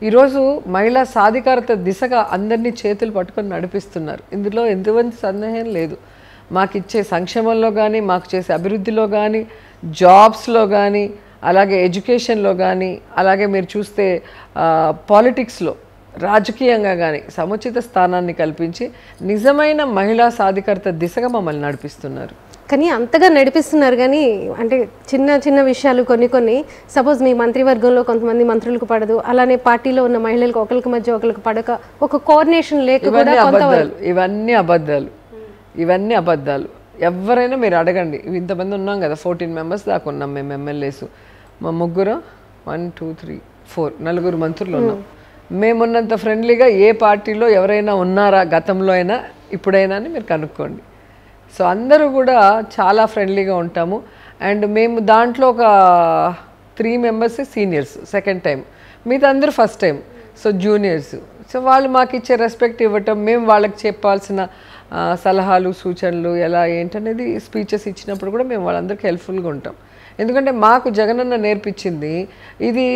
ఈరోజు మహిళా సాధికారత దిశగా అందరినీ చేతులు పట్టుకొని నడిపిస్తున్నారు. ఇందులో ఎంతమంది సందేహం లేదు. మాకు ఇచ్చే సంక్షేమంలో కానీ మాకు చేసే అభివృద్ధిలో కానీ జాబ్స్లో కానీ అలాగే ఎడ్యుకేషన్లో కానీ అలాగే మీరు చూస్తే పాలిటిక్స్లో రాజకీయంగా కానీ సముచిత స్థానాన్ని కల్పించి నిజమైన మహిళా సాధికారత దిశగా మమ్మల్ని నడిపిస్తున్నారు. కానీ అంతగా నడిపిస్తున్నారు కానీ అంటే చిన్న చిన్న విషయాలు కొన్ని సపోజ్ మీ మంత్రివర్గంలో కొంతమంది మంత్రులకు పడదు, అలానే పార్టీలో ఉన్న మహిళలకు ఒకరికి మధ్య ఒకరికి పడక ఒక కోఆర్డినేషన్ లేక కూడా ఇవన్నీ అబద్ధాలు. ఎవరైనా మీరు అడగండి. ఇంతమంది ఉన్నాం కదా, 14 members దాకా ఉన్నాం మేము ఎమ్మెల్యేస్. మా ముగ్గురు 1 2 3 4 4 మంత్రులు ఉన్నాం. మేమున్నంత ఫ్రెండ్లీగా ఏ పార్టీలో ఎవరైనా ఉన్నారా గతంలో అయినా ఇప్పుడైనా అని మీరు కనుక్కోండి. సో అందరూ కూడా చాలా ఫ్రెండ్లీగా ఉంటాము. అండ్ మేము దాంట్లో ఒక 3 members సీనియర్స్ సెకండ్ టైం, మిగతా అందరూ first time. So juniors. So వాళ్ళు మాకు ఇచ్చే రెస్పెక్ట్ ఇవ్వటం, మేము వాళ్ళకి చెప్పాల్సిన సలహాలు సూచనలు ఎలా ఏంటనేది స్పీచెస్ ఇచ్చినప్పుడు కూడా మేము వాళ్ళందరికీ హెల్ప్ఫుల్గా ఉంటాం. ఎందుకంటే మాకు జగనన్న నేర్పించింది ఇది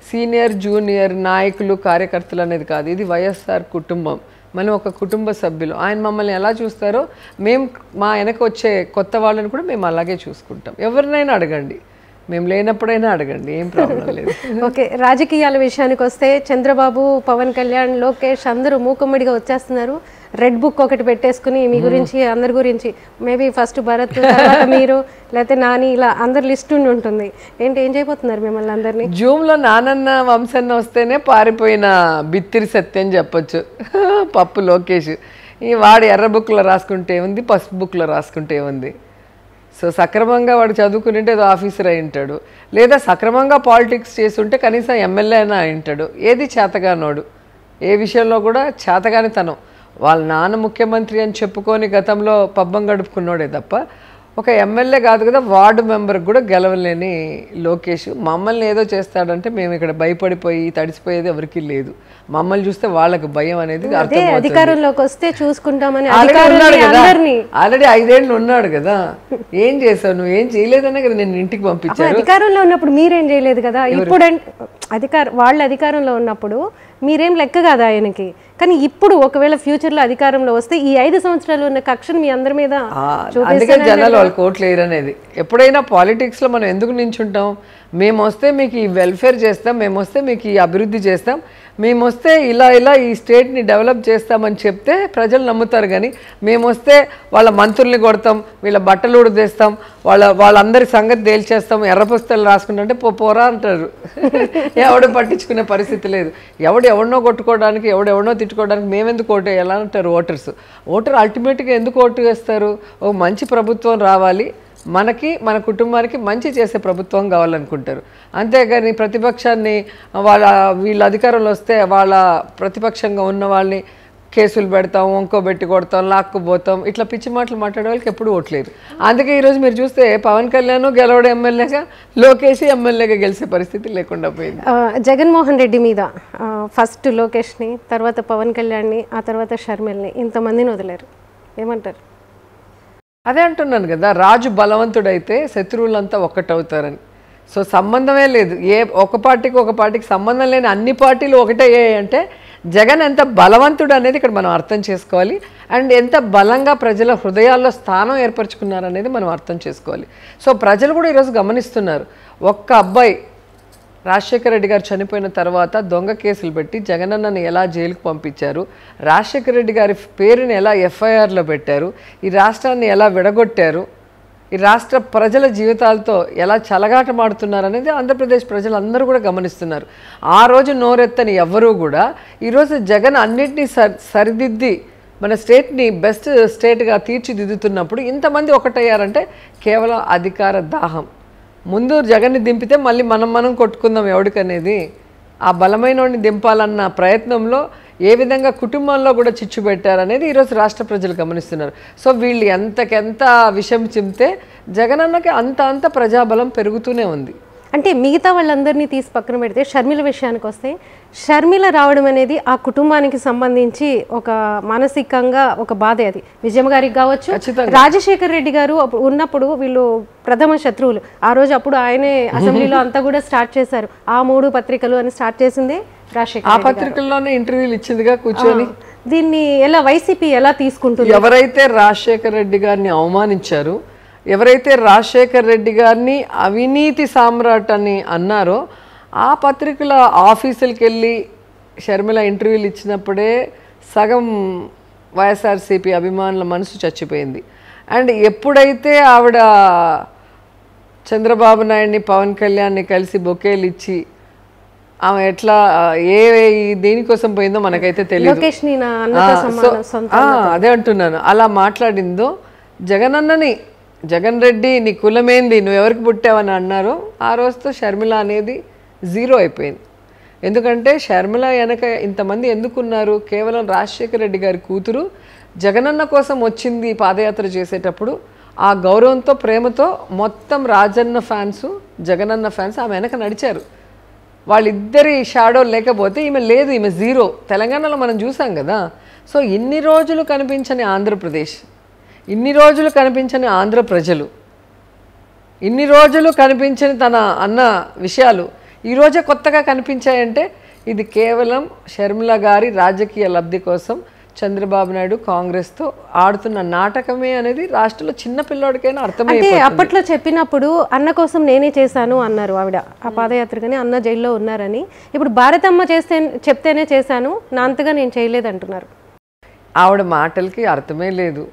సీనియర్ జూనియర్ నాయకులు కార్యకర్తలు అనేది కాదు. ఇది వైఎస్ఆర్ కుటుంబం, మనం ఒక కుటుంబ సభ్యులు. ఆయన మమ్మల్ని ఎలా చూస్తారో మేము మా వెనక వచ్చే కొత్త వాళ్ళని కూడా మేము అలాగే చూసుకుంటాం. ఎవరినైనా అడగండి, మేము లేనప్పుడైనా అడగండి, ఏం ప్రాబ్లం లేదు. ఓకే, రాజకీయాల విషయానికి వస్తే చంద్రబాబు, పవన్ కళ్యాణ్, లోకేష్ అందరూ మూకుమ్మడిగా వచ్చేస్తున్నారు. రెడ్ బుక్ ఒకటి పెట్టేసుకుని మీ గురించి అందరి గురించి మేబీ ఫస్ట్ భరత్ తర్వాత మీరు లేకపోతే నాని ఇలా అందరి లిస్ట్ ఉంటుంది. ఏం చేయబోతున్నారు మిమ్మల్ని అందరినీ? జూమ్లో నానన్న వంశన్న వస్తేనే పారిపోయిన బిత్తిరి సత్యం చెప్పొచ్చు. పప్పు లోకేష్ ఈ వాడు ఎర్ర బుక్లో రాసుకుంటే ఉంది, పసుపు బుక్లో రాసుకుంటే ఉంది. సో సక్రమంగా వాడు చదువుకునింటే ఏదో ఆఫీసర్ అయి ఉంటాడు, లేదా సక్రమంగా పాలిటిక్స్ చేసి ఉంటే కనీసం ఎమ్మెల్యే అయినా అయి ఉంటాడు. ఏది చేతగానోడు, ఏ విషయంలో కూడా చేతగానితనం. వాళ్ళ నాన్న ముఖ్యమంత్రి అని చెప్పుకొని గతంలో పబ్బం గడుపుకున్నాడే తప్ప ఒక ఎమ్మెల్యే కాదు కదా, వార్డు మెంబర్కి కూడా గెలవలేని లోకేష్ మమ్మల్ని ఏదో చేస్తాడంటే మేము ఇక్కడ భయపడిపోయి తడిసిపోయేది ఎవరికి లేదు. మమ్మల్ని చూస్తే వాళ్ళకి భయం అనేది అధికారంలోకి వస్తే చూసుకుంటామని ఆల్రెడీ 5 ఏళ్ళు ఉన్నాడు కదా. ఏం చేశావు నువ్వు? ఏం చేయలేదనే కదా నేను ఇంటికి పంపించాను. అధికారంలో ఉన్నప్పుడు మీరేం చేయలేదు కదా. ఇప్పుడు వాళ్ళ అధికారంలో ఉన్నప్పుడు మీరేం లెక్క కాదు ఆయనకి. కానీ ఇప్పుడు ఒకవేళ ఫ్యూచర్లో అధికారంలో వస్తే ఈ 5 సంవత్సరాలు ఉన్న కక్షను మీ అందరి మీద అందుకే జనాలు వాళ్ళు కోట్లు వేయరు అనేది. ఎప్పుడైనా పాలిటిక్స్లో మనం ఎందుకు నించుంటాం? మేము వస్తే మీకు ఈ వెల్ఫేర్ చేస్తాం, మేము వస్తే మీకు ఈ అభివృద్ధి చేస్తాం, మేము వస్తే ఇలా ఈ స్టేట్ని డెవలప్ చేస్తామని చెప్తే ప్రజలు నమ్ముతారు. కానీ మేము వస్తే వాళ్ళ మంత్రుల్ని కొడతాం, వీళ్ళ బట్టలు ఉడదేస్తాం, వాళ్ళందరి సంగతి తేల్చేస్తాం, ఎర్ర పుస్తకాలు రాసుకుంటే పోరా అంటారు. ఎవడు పట్టించుకునే పరిస్థితి లేదు. ఎవడనో కొట్టుకోవడానికి, ఎవడెవడనో తిట్టుకోవడానికి మేమెందుకు ఓటు ఎలా అంటారు ఓటర్స్. ఓటర్ అల్టిమేట్గా ఎందుకు ఓటు వేస్తారు? ఓ మంచి ప్రభుత్వం రావాలి, మనకి మన కుటుంబానికి మంచి చేసే ప్రభుత్వం కావాలనుకుంటారు. అంతేగాని ప్రతిపక్షాన్ని వీళ్ళ అధికారంలో వస్తే వాళ్ళ ప్రతిపక్షంగా ఉన్న వాళ్ళని కేసులు పెడతాం, వంకోబెట్టి కొడతాం, లాక్కుపోతాం, ఇట్లా పిచ్చి మాటలు మాట్లాడే వాళ్ళకి ఎప్పుడు ఓట్లేదు. అందుకే ఈరోజు మీరు చూస్తే పవన్ కళ్యాణ్ గెలవడం ఎమ్మెల్యేగా, లోకేష్ ఎమ్మెల్యేగా గెలిచే పరిస్థితి లేకుండా పోయింది. జగన్మోహన్ రెడ్డి మీద ఫస్ట్ లోకేష్ని, తర్వాత పవన్ కళ్యాణ్ని, ఆ తర్వాత షర్మిల్ని, ఇంతమందిని వదిలేరు. ఏమంటారు? అదే అంటున్నాను కదా, రాజు బలవంతుడైతే శత్రువులంతా ఒక్కటవుతారని. సో సంబంధమే లేదు, ఒక పార్టీకి సంబంధం లేని అన్ని పార్టీలు ఒకటే అంటే జగన్ ఎంత బలవంతుడు అనేది ఇక్కడ మనం అర్థం చేసుకోవాలి. అండ్ ఎంత బలంగా ప్రజల హృదయాల్లో స్థానం ఏర్పరచుకున్నారనేది మనం అర్థం చేసుకోవాలి. సో ప్రజలు కూడా ఈరోజు గమనిస్తున్నారు. ఒక్క అబ్బాయి రాజశేఖర రెడ్డి గారు చనిపోయిన తర్వాత దొంగ కేసులు పెట్టి జగనన్నని ఎలా జైలుకు పంపించారు, రాజశేఖర రెడ్డి గారి పేరుని ఎలా ఎఫ్ఐఆర్లో పెట్టారు, ఈ రాష్ట్రాన్ని ఎలా విడగొట్టారు, ఈ రాష్ట్ర ప్రజల జీవితాలతో ఎలా చెలగాటమాడుతున్నారు అనేది ఆంధ్రప్రదేశ్ ప్రజలందరూ కూడా గమనిస్తున్నారు. ఆ రోజు నోరెత్తని ఎవ్వరూ కూడా ఈరోజు జగన్ అన్నింటినీ సరిదిద్ది మన స్టేట్ని బెస్ట్ స్టేట్గా తీర్చిదిద్దుతున్నప్పుడు ఇంతమంది ఒకటయ్యారంటే కేవలం అధికార దాహం. ముందు జగన్ని దింపితే మళ్ళీ మనం కొట్టుకుందాం ఎవడికనేది, ఆ బలమైన వాడిని దింపాలన్న ప్రయత్నంలో ఏ విధంగా కుటుంబంలో కూడా చిచ్చు పెట్టారనేది ఈరోజు రాష్ట్ర ప్రజలు గమనిస్తున్నారు. సో వీళ్ళు ఎంతకెంత విషయం చెప్తే జగనన్నకి అంత ప్రజాబలం పెరుగుతూనే ఉంది. అంటే మిగతా వాళ్ళందరినీ తీసి పక్కన పెడితే షర్మిల విషయానికి వస్తే, షర్మిల రావడం అనేది ఆ కుటుంబానికి సంబంధించి ఒక మానసికంగా ఒక బాధే. అది విజయమ్మ గారికి కావచ్చు, రాజశేఖర్ రెడ్డి గారు ఉన్నప్పుడు వీళ్ళు ప్రథమ శత్రువులు. ఆ రోజు అప్పుడు ఆయనే అసెంబ్లీలో అంతా కూడా స్టార్ట్ చేశారు. ఆ 3 పత్రికలు అని స్టార్ట్ చేసిందే రాజశేఖర్. ఆ పత్రికల్లోనే ఇంటర్వ్యూలు ఇచ్చిందిగా కూర్చొని. దీన్ని ఎలా వైసీపీ ఎలా తీసుకుంటుంది? ఎవరైతే రాజశేఖర్ రెడ్డి గారిని అవమానించారు, ఎవరైతే రాజశేఖర్ రెడ్డి గారిని అవినీతి సామ్రాట్ అని అన్నారో ఆ పత్రికల ఆఫీసులకు వెళ్ళి షర్మిల ఇంటర్వ్యూలు ఇచ్చినప్పుడే సగం వైఎస్ఆర్సీపీ అభిమానుల మనసు చచ్చిపోయింది. అండ్ ఎప్పుడైతే ఆవిడ చంద్రబాబు నాయుడిని, పవన్ కళ్యాణ్ని కలిసి బొకేలు ఇచ్చి ఆమె ఎట్లా దేనికోసం పోయిందో మనకైతే తెలియదు. అదే అంటున్నాను, అలా మాట్లాడిందో జగనన్నని, జగన్ రెడ్డి నీ కులమేంది, నువ్వెవరికి పుట్టావని అన్నారో ఆ రోజుతో షర్మిల అనేది జీరో అయిపోయింది. ఎందుకంటే షర్మిల వెనక ఇంతమంది ఎందుకున్నారు? కేవలం రాజశేఖర రెడ్డి గారి కూతురు జగనన్న కోసం వచ్చింది పాదయాత్ర చేసేటప్పుడు. ఆ గౌరవంతో, ప్రేమతో మొత్తం రాజన్న ఫ్యాన్స్, జగనన్న ఫ్యాన్స్ ఆమె వెనక నడిచారు. వాళ్ళిద్దరి షాడో లేకపోతే ఈమె లేదు, ఈమె జీరో. తెలంగాణలో మనం చూసాం కదా. సో ఇన్ని రోజులు కనిపించని ఆంధ్రప్రదేశ్, ఇన్ని రోజులు కనిపించని ఆంధ్ర ప్రజలు, ఇన్ని రోజులు కనిపించని తన అన్న విషయాలు ఈరోజే కొత్తగా కనిపించాయంటే ఇది కేవలం షర్మిల గారి రాజకీయ లబ్ధి కోసం చంద్రబాబు నాయుడు కాంగ్రెస్తో ఆడుతున్న నాటకమే అనేది రాష్ట్రంలో చిన్న పిల్లోడికైనా అర్థమైంది. అప్పట్లో చెప్పినప్పుడు అన్న కోసం నేనే చేశాను అన్నారు ఆవిడ ఆ పాదయాత్రగానే, అన్న జైల్లో ఉన్నారని. ఇప్పుడు భారతమ్మ చెప్తేనే చేశాను, నా అంతగా నేను చేయలేదు అంటున్నారు. ఆవిడ మాటలకి అర్థమే లేదు.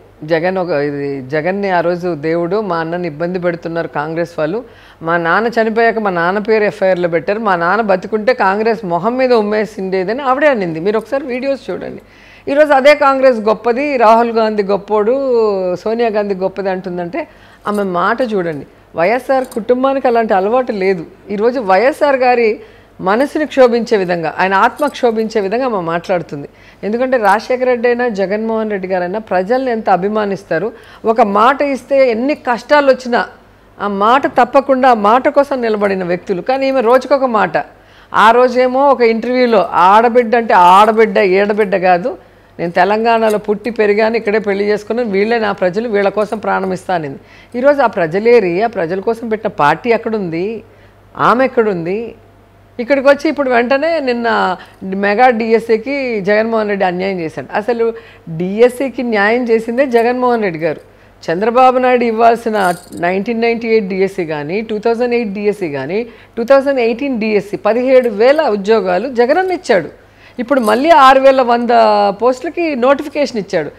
జగన్ని ఆ రోజు దేవుడు, మా అన్నని ఇబ్బంది పెడుతున్నారు కాంగ్రెస్ వాళ్ళు, మా నాన్న చనిపోయాక మా నాన్న పేరు ఎఫ్ఐఆర్లో పెట్టారు, మా నాన్న బతుకుంటే కాంగ్రెస్ మొహం మీద ఉమ్మేసిండేదని ఆవిడే అనింది. మీరు ఒకసారి వీడియోస్ చూడండి. ఈరోజు అదే కాంగ్రెస్ గొప్పది, రాహుల్ గాంధీ గొప్పోడు, సోనియా గాంధీ గొప్పది అంటుందంటే ఆమె మాట చూడండి. వైఎస్ఆర్ కుటుంబానికి అలాంటి అలవాటు లేదు. ఈరోజు వైఎస్ఆర్ గారి మనసుని క్షోభించే విధంగా, ఆయన ఆత్మ క్షోభించే విధంగా ఆమె మాట్లాడుతుంది. ఎందుకంటే రాజశేఖర రెడ్డి అయినా జగన్మోహన్ రెడ్డి గారైనా ప్రజల్ని ఎంత అభిమానిస్తారు. ఒక మాట ఇస్తే ఎన్ని కష్టాలు వచ్చినా ఆ మాట తప్పకుండా ఆ మాట కోసం నిలబడిన వ్యక్తులు. కానీ ఈమె రోజుకొక మాట. ఆ రోజేమో ఒక ఇంటర్వ్యూలో ఆడబిడ్డ అంటే ఆడబిడ్డ ఏడబిడ్డ కాదు, నేను తెలంగాణలో పుట్టి పెరిగాను, ఇక్కడే పెళ్లి చేసుకున్నాను, వీళ్ళే నా ప్రజలు, వీళ్ళ కోసం ప్రాణం ఇస్తానింది. ఈరోజు ఆ ప్రజలేరి ఆ ప్రజల కోసం పెట్టిన పార్టీ ఎక్కడుంది, ఆమె ఎక్కడుంది? ఇక్కడికి వచ్చి ఇప్పుడు వెంటనే నిన్న మెగా డిఎస్సికి జగన్మోహన్ రెడ్డి అన్యాయం చేశాడు. అసలు డిఎస్సికి న్యాయం చేసిందే జగన్మోహన్ రెడ్డి గారు. చంద్రబాబు నాయుడు ఇవ్వాల్సిన 1998 డిఎస్సి కానీ, 2008 డిఎస్సి కానీ, 2018 డిఎస్సి 17,000 ఉద్యోగాలు జగనన్న ఇచ్చాడు. ఇప్పుడు మళ్ళీ 6,100 పోస్టులకి నోటిఫికేషన్ ఇచ్చాడు.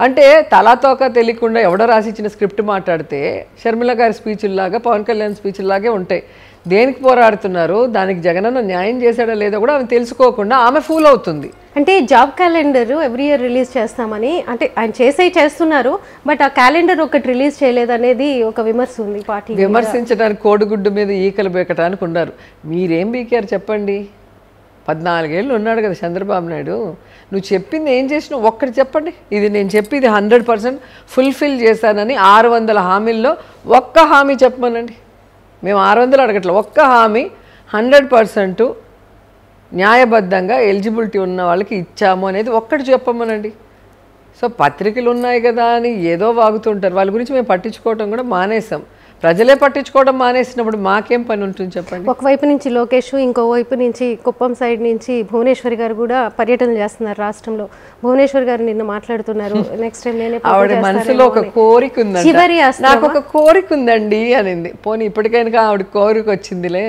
అంటే తలాతోక తెలియకుండా ఎవడో రాసి ఇచ్చిన స్క్రిప్ట్ మాట్లాడితే షర్మిల గారి స్పీచ్లాగా, పవన్ కళ్యాణ్ స్పీచ్లాగే ఉంటాయి. దేనికి పోరాడుతున్నారు, దానికి జగనన్న న్యాయం చేశాడో లేదో కూడా ఆమె తెలుసుకోకుండా ఆమె ఫూల్ అవుతుంది. అంటే job calendar every year release చేస్తామని, అంటే ఆయన చేస్తున్నారు, బట్ ఆ క్యాలెండర్ ఒకటి రిలీజ్ చేయలేదు అనేది ఒక విమర్శ ఉంది పార్టీ. విమర్శించడానికి కోడిగుడ్డు మీద ఈకలు బేకటానికి ఉన్నారు. మీరేం బీకారు చెప్పండి? 14 ఏళ్ళు ఉన్నాడు కదా చంద్రబాబు నాయుడు. నువ్వు చెప్పింది ఏం చేసినావు ఒక్కటి చెప్పండి. ఇది నేను చెప్పింది 100% ఫుల్ఫిల్ చేశానని 600 హామీల్లో ఒక్క హామీ చెప్పమనండి. మేము 600 అడగట్లే, ఒక్క హామీ 100% న్యాయబద్ధంగా ఎలిజిబిలిటీ ఉన్న వాళ్ళకి ఇచ్చాము అనేది ఒక్కటి చెప్పమనండి. సో పత్రికలు ఉన్నాయి కదా అని ఏదో వాగుతుంటారు. వాళ్ళ గురించి మేము పట్టించుకోవటం కూడా మానేసాం. ప్రజలే పట్టించుకోవడం మానేసినప్పుడు మాకేం పని ఉంటుంది చెప్పండి? ఒకవైపు నుంచి లోకేష్, ఇంకోవైపు నుంచి కుప్పం సైడ్ నుంచి భువనేశ్వరి గారు కూడా పర్యటన చేస్తున్నారు రాష్ట్రంలో. భువనేశ్వరి గారు నిన్న మాట్లాడుతున్నారు, నెక్స్ట్ టైం నేనే ఆవిడ మనసులో ఒక కోరిక ఉందండి, నాకు ఒక కోరిక ఉందండి అనింది. పోనీ ఇప్పటికైనా ఆవిడ కోరిక వచ్చిందిలే,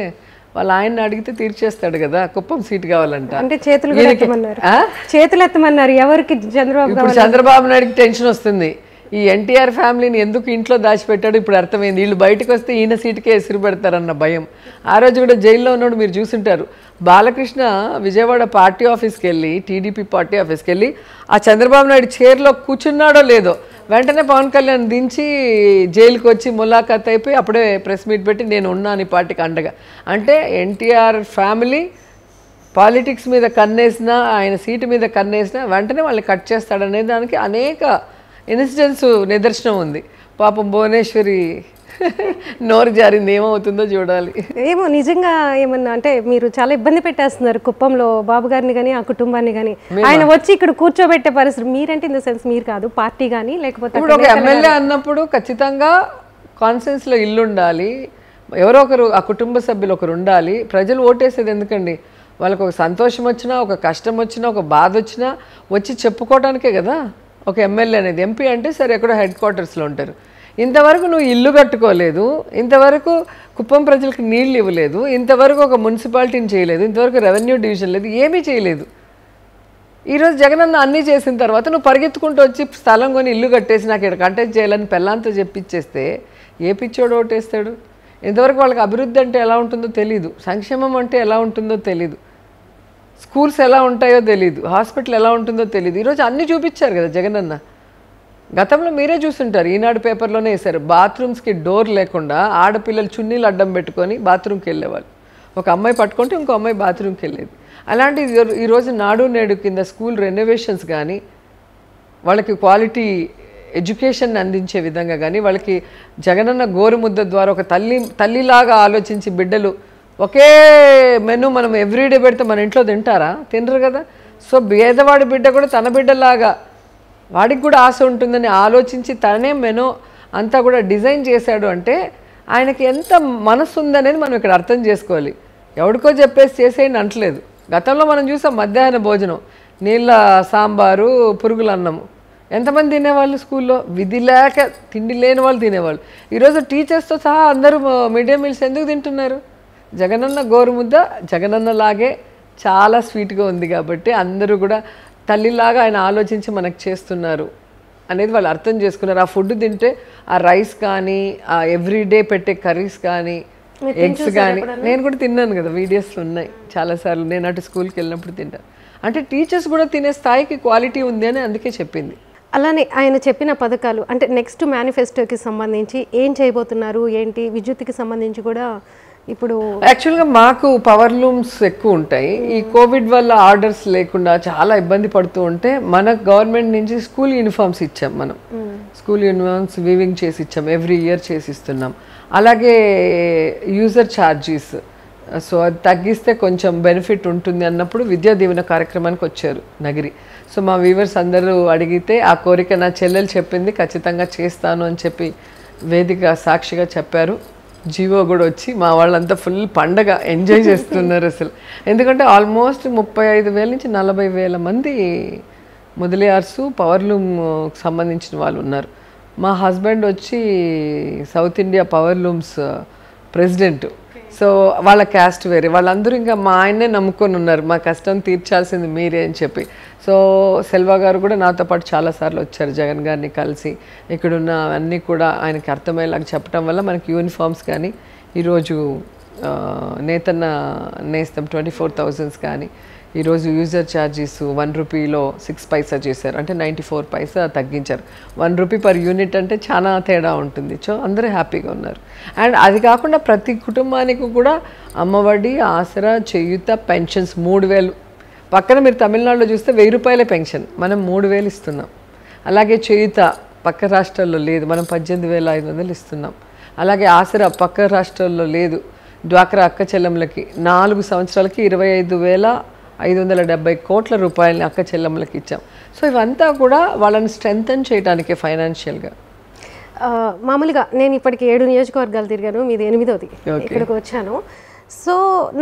వాళ్ళ ఆయన అడిగితే తీర్చేస్తాడు కదా, కుప్పం సీట్ కావాలంట. అంటే చేతులు ఎత్తమన్నారు ఎవరికి? చంద్రబాబు నాయుడికి టెన్షన్ వస్తుంది. ఈ ఎన్టీఆర్ ఫ్యామిలీని ఎందుకు ఇంట్లో దాచిపెట్టాడు ఇప్పుడు అర్థమైంది. వీళ్ళు బయటకు వస్తే ఈయన సీటుకే ఎసురు పెడతారన్న భయం. ఆ రోజు కూడా జైల్లో ఉన్నాడు, మీరు చూసుంటారు. బాలకృష్ణ విజయవాడ పార్టీ ఆఫీస్కి వెళ్ళి, టీడీపీ పార్టీ ఆఫీస్కి వెళ్ళి ఆ చంద్రబాబు నాయుడు చైర్లో కూర్చున్నాడో లేదో వెంటనే పవన్ కళ్యాణ్ దించి జైలుకి వచ్చి ములాఖాత్ అయిపోయి అప్పుడే ప్రెస్ మీట్ పెట్టి నేను ఉన్నాను ఈ పార్టీకి అండగా. అంటే ఎన్టీఆర్ ఫ్యామిలీ పాలిటిక్స్ మీద కన్నేసినా, ఆయన సీటు మీద కన్నేసినా వెంటనే వాళ్ళని కట్ చేస్తాడనే దానికి అనేక ఇన్సిడెంట్స్ నిదర్శనం ఉంది. పాపం భువనేశ్వరి నోరు జారింది, ఏమవుతుందో చూడాలి. ఏమో నిజంగా ఏమన్నా అంటే మీరు చాలా ఇబ్బంది పెట్టేస్తున్నారు కుప్పంలో బాబు గారిని కానీ ఆ కుటుంబాన్ని కానీ. ఆయన వచ్చి ఇక్కడ కూర్చోబెట్టే పరిస్థితి మీరంటే ఇన్ ద సెన్స్ మీరు కాదు, పార్టీ కానీ లేకపోతే ఇప్పుడు ఒక ఎమ్మెల్యే అన్నప్పుడు ఖచ్చితంగా కాన్ఫరెన్స్లో ఇల్లు ఉండాలి, ఎవరో ఒకరు ఆ కుటుంబ సభ్యులు ఒకరు ఉండాలి. ప్రజలు ఓటేసేది ఎందుకండి? వాళ్ళకు ఒక సంతోషం వచ్చినా, ఒక కష్టం వచ్చినా, ఒక బాధ వచ్చినా వచ్చి చెప్పుకోవడానికే కదా ఒక ఎమ్మెల్యే అనేది. ఎంపీ అంటే సరే ఎక్కడో హెడ్ క్వార్టర్స్లో ఉంటారు. ఇంతవరకు నువ్వు ఇల్లు కట్టుకోలేదు, ఇంతవరకు కుప్పం ప్రజలకు నీళ్ళు ఇవ్వలేదు, ఇంతవరకు ఒక మున్సిపాలిటీని చేయలేదు, ఇంతవరకు రెవెన్యూ డివిజన్ లేదు, ఏమీ చేయలేదు. ఈరోజు జగనన్న అన్నీ చేసిన తర్వాత నువ్వు పరిగెత్తుకుంటూ వచ్చి స్థలం కొని ఇల్లు కట్టేసి నాకు ఇక్కడ కంటెస్ట్ చేయాలని పెళ్ళాంతో చెప్పించేస్తే ఏ పిచ్చోడు ఓటేస్తాడు? ఇంతవరకు వాళ్ళకి అభివృద్ధి అంటే ఎలా ఉంటుందో తెలీదు, సంక్షేమం అంటే ఎలా ఉంటుందో తెలీదు, స్కూల్స్ ఎలా ఉంటాయో తెలీదు, హాస్పిటల్ ఎలా ఉంటుందో తెలీదు. ఈరోజు అన్నీ చూపించారు కదా జగనన్న. గతంలో మీరే చూస్తుంటారు, ఈనాడు పేపర్లోనే వేశారు, బాత్రూమ్స్కి డోర్ లేకుండా ఆడపిల్లలు చున్నీలు అడ్డం పెట్టుకొని బాత్రూమ్కి వెళ్ళేవాళ్ళు. ఒక అమ్మాయి పట్టుకుంటే ఇంకో అమ్మాయి బాత్రూమ్కి వెళ్ళేది. అలాంటిది ఈరోజు నాడు నేడు కింద స్కూల్ రెనోవేషన్స్ కానీ, వాళ్ళకి క్వాలిటీ ఎడ్యుకేషన్ అందించే విధంగా కానీ, వాళ్ళకి జగనన్న గోరుముద్ద ద్వారా ఒక తల్లిలాగా ఆలోచించి బిడ్డలు ఒకే మెను మనం ఎవ్రీడే పెడితే మన ఇంట్లో తింటారా? తినరు కదా. సో పేదవాడి బిడ్డ కూడా తన బిడ్డలాగా వాడికి కూడా ఆశ ఉంటుందని ఆలోచించి తనే మెను అంతా కూడా డిజైన్ చేశాడు అంటే ఆయనకి ఎంత మనసు ఉందనేది మనం ఇక్కడ అర్థం చేసుకోవాలి. ఎవడికో చెప్పేసి చేసేయండి అంటలేదు. గతంలో మనం చూసాం మధ్యాహ్న భోజనం, నీళ్ళ సాంబారు, పురుగుల అన్నము. ఎంతమంది తినేవాళ్ళు స్కూల్లో? విధి లేక తిండి లేని వాళ్ళు తినేవాళ్ళు. ఈరోజు టీచర్స్తో సహా అందరూ మిడ్ డే మీల్స్ ఎందుకు తింటున్నారు? జగనన్న గోరుముద్ద జగనన్నలాగే చాలా స్వీట్గా ఉంది కాబట్టి అందరూ కూడా తల్లిలాగా ఆయన ఆలోచించి మనకు చేస్తున్నారు అనేది వాళ్ళు అర్థం చేసుకున్నారు. ఆ ఫుడ్ తింటే ఆ రైస్ కానీ, ఆ ఎవ్రీడే పెట్టే కర్రీస్ కానీ, ఎగ్స్ కానీ, నేను కూడా తిన్నాను కదా, వీడియోస్లో ఉన్నాయి చాలాసార్లు. నేను అటు స్కూల్కి వెళ్ళినప్పుడు తింటాను. అంటే టీచర్స్ కూడా తినే స్థాయికి క్వాలిటీ ఉంది అని అందుకే చెప్పింది. అలానే ఆయన చెప్పిన పథకాలు అంటే నెక్స్ట్ మేనిఫెస్టోకి సంబంధించి ఏం చేయబోతున్నారు ఏంటి, విద్యుత్కి సంబంధించి కూడా ఇప్పుడు యాక్చువల్గా మాకు పవర్ లూమ్స్ ఎక్కువ ఉంటాయి. ఈ కోవిడ్ వల్ల ఆర్డర్స్ లేకుండా చాలా ఇబ్బంది పడుతూ ఉంటే మన గవర్నమెంట్ నుంచి స్కూల్ యూనిఫామ్స్ ఇచ్చాం. మనం స్కూల్ యూనిఫామ్స్ వీవింగ్ చేసి ఇచ్చాం, ఎవ్రీ ఇయర్ చేసి ఇస్తున్నాం. అలాగే యూజర్ ఛార్జెస్ సో అది తగ్గిస్తే కొంచెం బెనిఫిట్ ఉంటుంది అన్నప్పుడు విద్యా దీవెన కార్యక్రమానికి వచ్చారు నగిరి. సో మా వీవర్స్ అందరూ అడిగితే ఆ కోరిక నా చెల్లెలు చెప్పింది, ఖచ్చితంగా చేస్తాను అని చెప్పి వేదిక సాక్షిగా చెప్పారు. జీవో కూడా వచ్చి మా వాళ్ళంతా ఫుల్ పండగ ఎంజాయ్ చేస్తున్నారు అసలు. ఎందుకంటే ఆల్మోస్ట్ 35,000 నుంచి 40,000 మంది మొదలియార్సు పవర్లూమ్ సంబంధించిన వాళ్ళు ఉన్నారు. మా హస్బెండ్ వచ్చి south India powerlooms president. So వాళ్ళ క్యాస్ట్ వేరే, వాళ్ళందరూ ఇంకా మా ఆయన్నే నమ్ముకొని ఉన్నారు, మా కష్టం తీర్చాల్సింది మీరే అని చెప్పి. సో సెల్వా గారు కూడా నాతో పాటు చాలాసార్లు వచ్చారు, జగన్ గారిని కలిసి ఇక్కడున్న అన్నీ కూడా ఆయనకి అర్థమయ్యేలాగా చెప్పడం వల్ల మనకి యూనిఫామ్స్ కానీ ఈరోజు నేతన్న నేస్తం 24,000 కానీ ఈరోజు యూజర్ ఛార్జెస్ 1 రూపీలో 6 పైసా చేశారు, అంటే 94 పైసా తగ్గించారు. 1 రూపీ పర్ యూనిట్ అంటే చాలా తేడా ఉంటుంది. సో అందరూ హ్యాపీగా ఉన్నారు. అండ్ అది కాకుండా ప్రతి కుటుంబానికి కూడా అమ్మఒడి, ఆసరా, చేయూత, పెన్షన్స్ 3,000. పక్కన మీరు తమిళనాడులో చూస్తే 1,000 రూపాయలే పెన్షన్, మనం 3,000 ఇస్తున్నాం. అలాగే చేయూత పక్క రాష్ట్రాల్లో లేదు, మనం 18,500 ఇస్తున్నాం. అలాగే ఆసరా పక్క రాష్ట్రాల్లో లేదు, డ్వాక్రా అక్క చెల్లెమ్మలకి 4 సంవత్సరాలకి 25,570 కోట్ల రూపాయలని అక్క చెల్లెమ్మలకి ఇచ్చాం. సో ఇవంతా కూడా వాళ్ళని స్ట్రెంథన్ చేయడానికే ఫైనాన్షియల్గా. మామూలుగా నేను ఇప్పటికి 7 నియోజకవర్గాలు తిరిగాను, మీది 8వది ఇక్కడికి వచ్చాను. సో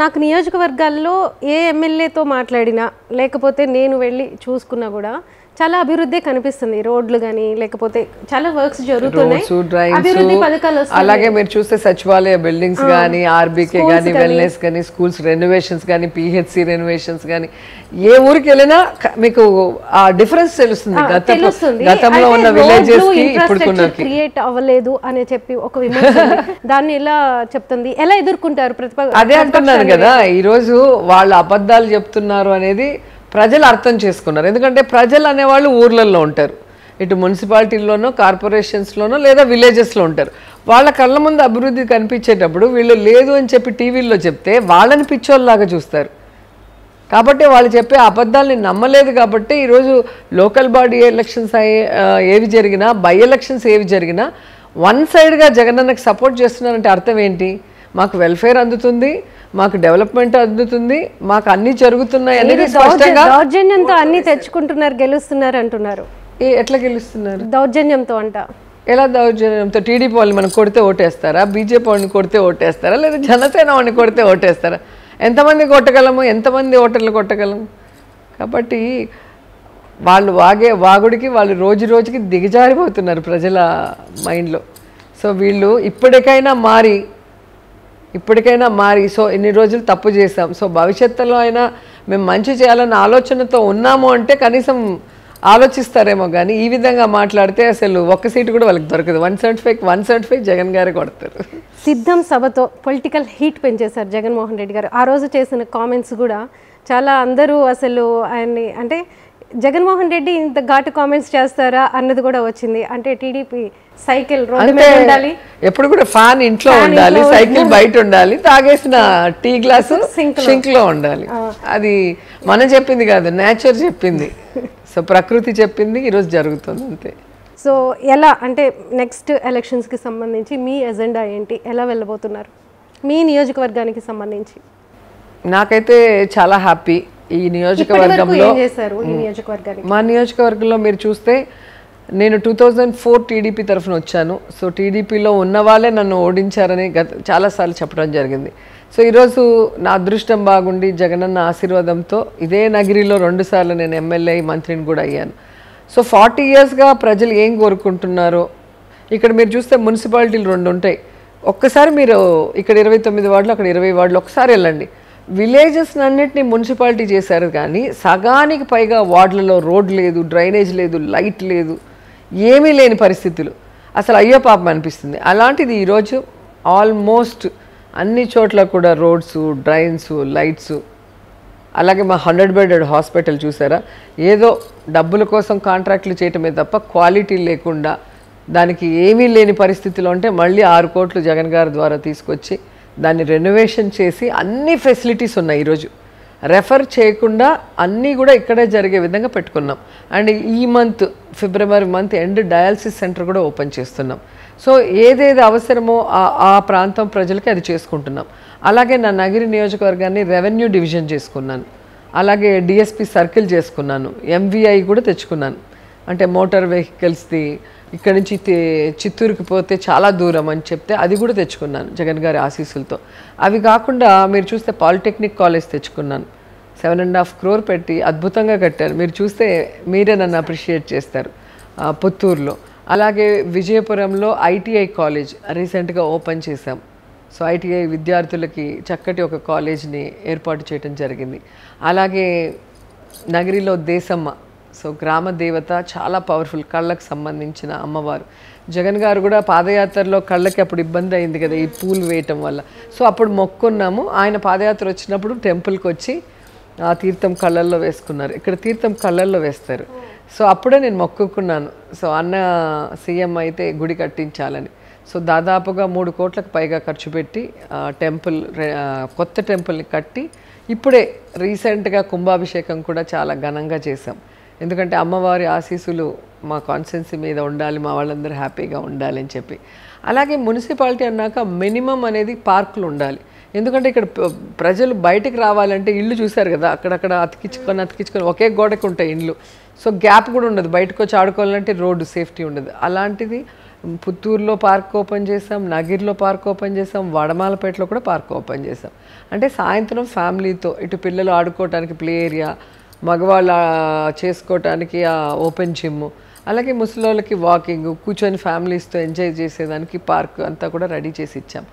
నాకు నియోజకవర్గాల్లో ఏ ఎమ్మెల్యేతో మాట్లాడినా లేకపోతే నేను వెళ్ళి చూసుకున్నా కూడా చాలా అభివృద్ధి కనిపిస్తుంది. రోడ్లు కానీ లేకపోతే చాలా వర్క్స్ జరుగుతున్నాయి, అభివృద్ధి పథకాలు వస్తాయి. అలాగే మీరు చూస్తే సచివాలయ బిల్డింగ్స్ కానీ, ఆర్బీకే కానీ, వెల్నెస్ కానీ, స్కూల్స్ రెనోవేషన్స్ కానీ, పిహెచ్సి రెనోవేషన్స్ కానీ, ఏ ఊరికి వెళ్ళినా మీకు ఆ డిఫరెన్స్ తెలుస్తుంది. గతంలో ఉన్న విలేజెస్ కి ఇప్పుడు క్రియేట్ అవ్వలేదు అని చెప్పి ఒక విమర్శ, దాన్ని ఎలా చెప్తుంది, ఎలా ఎదుర్కొంటారు ప్రతిపక్ష? అదే అంటున్నాను కదా, ఈరోజు వాళ్ళు అబద్ధాలు చెప్తున్నారు అనేది ప్రజలు అర్థం చేసుకున్నారు. ఎందుకంటే ప్రజలు అనేవాళ్ళు ఊర్లలో ఉంటారు, ఇటు మున్సిపాలిటీల్లోనో కార్పొరేషన్స్లోనో లేదా విలేజెస్లో ఉంటారు. వాళ్ళ కళ్ళ ముందు అభివృద్ధి కనిపించేటప్పుడు వీళ్ళు లేదు అని చెప్పి టీవీల్లో చెప్తే వాళ్ళని పిచ్చోళ్ళలాగా చూస్తారు. కాబట్టి వాళ్ళు చెప్పే అబద్ధాలని నమ్మలేదు. కాబట్టి ఈరోజు లోకల్ బాడీ ఎలక్షన్స్ ఏవి జరిగినా, బై ఎలక్షన్స్ ఏవి జరిగినా వన్ సైడ్గా జగనన్నకి సపోర్ట్ చేస్తున్నారంటే అర్థం ఏంటి? మాకు వెల్ఫేర్ అందుతుంది, మాకు డెవలప్మెంట్ అందుతుంది, మాకు అన్ని జరుగుతున్నాయి అనేది స్పష్టంగా. దౌర్జన్యంతో అన్ని తెచ్చుకుంటున్నారు, గెలుస్తున్నారు అంటున్నారు. ఎట్లా గెలుస్తున్నారు? దౌర్జన్యంతో అంట. ఎలా దౌర్జన్యంతో? టీడీపీ వాళ్ళని మనం కొడితే ఓటేస్తారా? బీజేపీ వాళ్ళని కొడితే ఓటేస్తారా? లేదా జనసేన వాళ్ళని కొడితే ఓటేస్తారా? ఎంతమంది కొట్టగలము, ఎంతమంది ఓటర్లు కొట్టగలము? కాబట్టి వాళ్ళు వాగుడికి వాళ్ళు రోజు రోజుకి దిగజారిపోతున్నారు ప్రజల మైండ్లో. సో వీళ్ళు ఇప్పటికైనా మారి సో ఇన్ని రోజులు తప్పు చేసాం, సో భవిష్యత్తులో అయినా మేము మంచి చేయాలన్న ఆలోచనతో ఉన్నాము అంటే కనీసం ఆలోచిస్తారేమో. కానీ ఈ విధంగా మాట్లాడితే అసలు ఒక్క సీటు కూడా వాళ్ళకి దొరకదు. 175 జగన్ గారే కొడతారు. సిద్ధం సభతో పొలిటికల్ హీట్ పెంచేశారు జగన్మోహన్ రెడ్డి గారు. ఆ రోజు చేసిన కామెంట్స్ కూడా చాలా అందరూ అసలు ఆయన్ని అంటే జగన్మోహన్ రెడ్డి ఇంత ఘాటు కామెంట్స్ చేస్తారా అన్నది కూడా వచ్చింది. అంటే టీడీపీ సైకిల్ రోడ్డు మీద ఉండాలి, ఎప్పుడు కూడా ఫ్యాన్ ఇంట్లో ఉండాలి, సైకిల్ బయట ఉండాలి, తాగేసిన టీ గ్లాసు సింక్ లో ఉండాలి. అది మనం చెప్పింది కాదు, నేచర్ చెప్పింది. సో ప్రకృతి చెప్పింది, ఈరోజు జరుగుతుంది అంతే. సో ఎలా అంటే నెక్స్ట్ ఎలక్షన్స్కి సంబంధించి మీ ఎజెండా ఏంటి, ఎలా వెళ్ళబోతున్నారు మీ నియోజకవర్గానికి సంబంధించి? నాకైతే చాలా హ్యాపీ. ఈ నియోజకవర్గంలో మా నియోజకవర్గంలో మీరు చూస్తే నేను 2004 టీడీపీ తరఫున వచ్చాను. సో టీడీపీలో ఉన్న వాళ్ళే నన్ను ఓడించారని చాలాసార్లు చెప్పడం జరిగింది. సో ఈరోజు నా అదృష్టం బాగుండి జగనన్న ఆశీర్వాదంతో ఇదే నగిరిలో 2 సార్లు నేను ఎమ్మెల్యే మంత్రిని కూడా అయ్యాను. సో 40 ఇయర్స్గా ప్రజలు ఏం కోరుకుంటున్నారో ఇక్కడ మీరు చూస్తే మున్సిపాలిటీలు 2 ఉంటాయి. ఒక్కసారి మీరు ఇక్కడ 29 వార్డులు, అక్కడ 20 వార్డులు ఒకసారి వెళ్ళండి. విలేజెస్ అన్నిటినీ మున్సిపాలిటీ చేశారు కానీ సగానికి పైగా వార్డులలో రోడ్ లేదు, డ్రైనేజ్ లేదు, లైట్ లేదు, ఏమీ లేని పరిస్థితులు. అసలు అయ్యో పాపం అనిపిస్తుంది. అలాంటిది ఈరోజు ఆల్మోస్ట్ అన్ని చోట్ల కూడా రోడ్స్, డ్రైన్స్, లైట్స్ అలాగే మా 100 బెడెడ్ హాస్పిటల్ చూసారా, ఏదో డబ్బుల కోసం కాంట్రాక్ట్లు చేయటమే తప్ప క్వాలిటీ లేకుండా దానికి ఏమీ లేని పరిస్థితిలో ఉంటే మళ్ళీ 6 కోట్లు జగన్ గారి ద్వారా తీసుకొచ్చి దాన్ని రెనోవేషన్ చేసి అన్ని ఫెసిలిటీస్ ఉన్నాయి. ఈరోజు రెఫర్ చేయకుండా అన్నీ కూడా ఇక్కడే జరిగే విధంగా పెట్టుకున్నాం. అండ్ ఈ మంత్ ఫిబ్రవరి మంత్ ఎండ్ డయాలసిస్ సెంటర్ కూడా ఓపెన్ చేస్తున్నాం. సో ఏదేది అవసరమో ఆ ప్రాంతం ప్రజలకి అది చేసుకుంటున్నాం. అలాగే నా నగిరి నియోజకవర్గాన్ని రెవెన్యూ డివిజన్ చేసుకున్నాను, అలాగే డిఎస్పి సర్కిల్ చేసుకున్నాను, ఎంవిఐ కూడా తెచ్చుకున్నాను. అంటే మోటార్ వెహికల్స్ది ఇక్కడ నుంచి చిత్తూరుకి పోతే చాలా దూరం అని చెప్తే అది కూడా తెచ్చుకున్నాను జగన్ గారి ఆశీస్సులతో. అవి కాకుండా మీరు చూస్తే పాలిటెక్నిక్ కాలేజ్ తెచ్చుకున్నాను, 7.5 crore పెట్టి అద్భుతంగా కట్టారు. మీరు చూస్తే మీరే నన్ను అప్రిషియేట్ చేస్తారు పుత్తూరులో. అలాగే విజయపురంలో ఐటీఐ కాలేజ్ రీసెంట్గా ఓపెన్ చేశాం. సో ఐటీఐ విద్యార్థులకి చక్కటి ఒక కాలేజ్ని ఏర్పాటు చేయడం జరిగింది. అలాగే నగరిలో దేశమ్మ, సో గ్రామ దేవత, చాలా పవర్ఫుల్, కళ్ళకు సంబంధించిన అమ్మవారు. జగన్ గారు కూడా పాదయాత్రలో కళ్ళకి అప్పుడు ఇబ్బంది అయింది కదా ఈ పూలు వేయటం వల్ల. సో అప్పుడు మొక్కున్నాము. ఆయన పాదయాత్ర వచ్చినప్పుడు టెంపుల్కి వచ్చి ఆ తీర్థం కళ్ళల్లో వేసుకున్నారు. ఇక్కడ తీర్థం కళ్ళల్లో వేస్తారు. సో అప్పుడే నేను మొక్కుకున్నాను. సో అన్న సీఎం అయితే గుడి కట్టించాలని. సో దాదాపుగా 3 కోట్లకు పైగా ఖర్చు పెట్టి టెంపుల్, కొత్త టెంపుల్ని కట్టి ఇప్పుడే రీసెంట్గా కుంభాభిషేకం కూడా చాలా ఘనంగా చేశాం. ఎందుకంటే అమ్మవారి ఆశీస్సులు మా కాన్స్టిట్యున్సీ మీద ఉండాలి, మా వాళ్ళందరూ హ్యాపీగా ఉండాలి అని చెప్పి. అలాగే మున్సిపాలిటీ అన్నాక మినిమం అనేది పార్కులు ఉండాలి. ఎందుకంటే ఇక్కడ ప్రజలు బయటికి రావాలంటే ఇల్లు చూశారు కదా, అక్కడక్కడ అతికించుకొని ఒకే గోడకు ఉంటాయి ఇండ్లు. సో గ్యాప్ కూడా ఉండదు, బయటకు వచ్చి ఆడుకోవాలంటే రోడ్డు సేఫ్టీ ఉండదు. అలాంటిది పుత్తూరులో పార్క్ ఓపెన్ చేసాం, నగిరిలో పార్క్ ఓపెన్ చేసాం, వడమాలపేటలో కూడా పార్క్ ఓపెన్ చేసాం. అంటే సాయంత్రం ఫ్యామిలీతో ఇటు పిల్లలు ఆడుకోవటానికి ప్లే ఏరియా, మగవాళ్ళు చేసుకోవటానికి ఓపెన్ జిమ్, అలాగే ముసలోళ్ళకి వాకింగ్, కూర్చొని ఫ్యామిలీస్తో ఎంజాయ్ చేసేదానికి పార్క్ అంతా కూడా రెడీ చేసి ఇచ్చాం.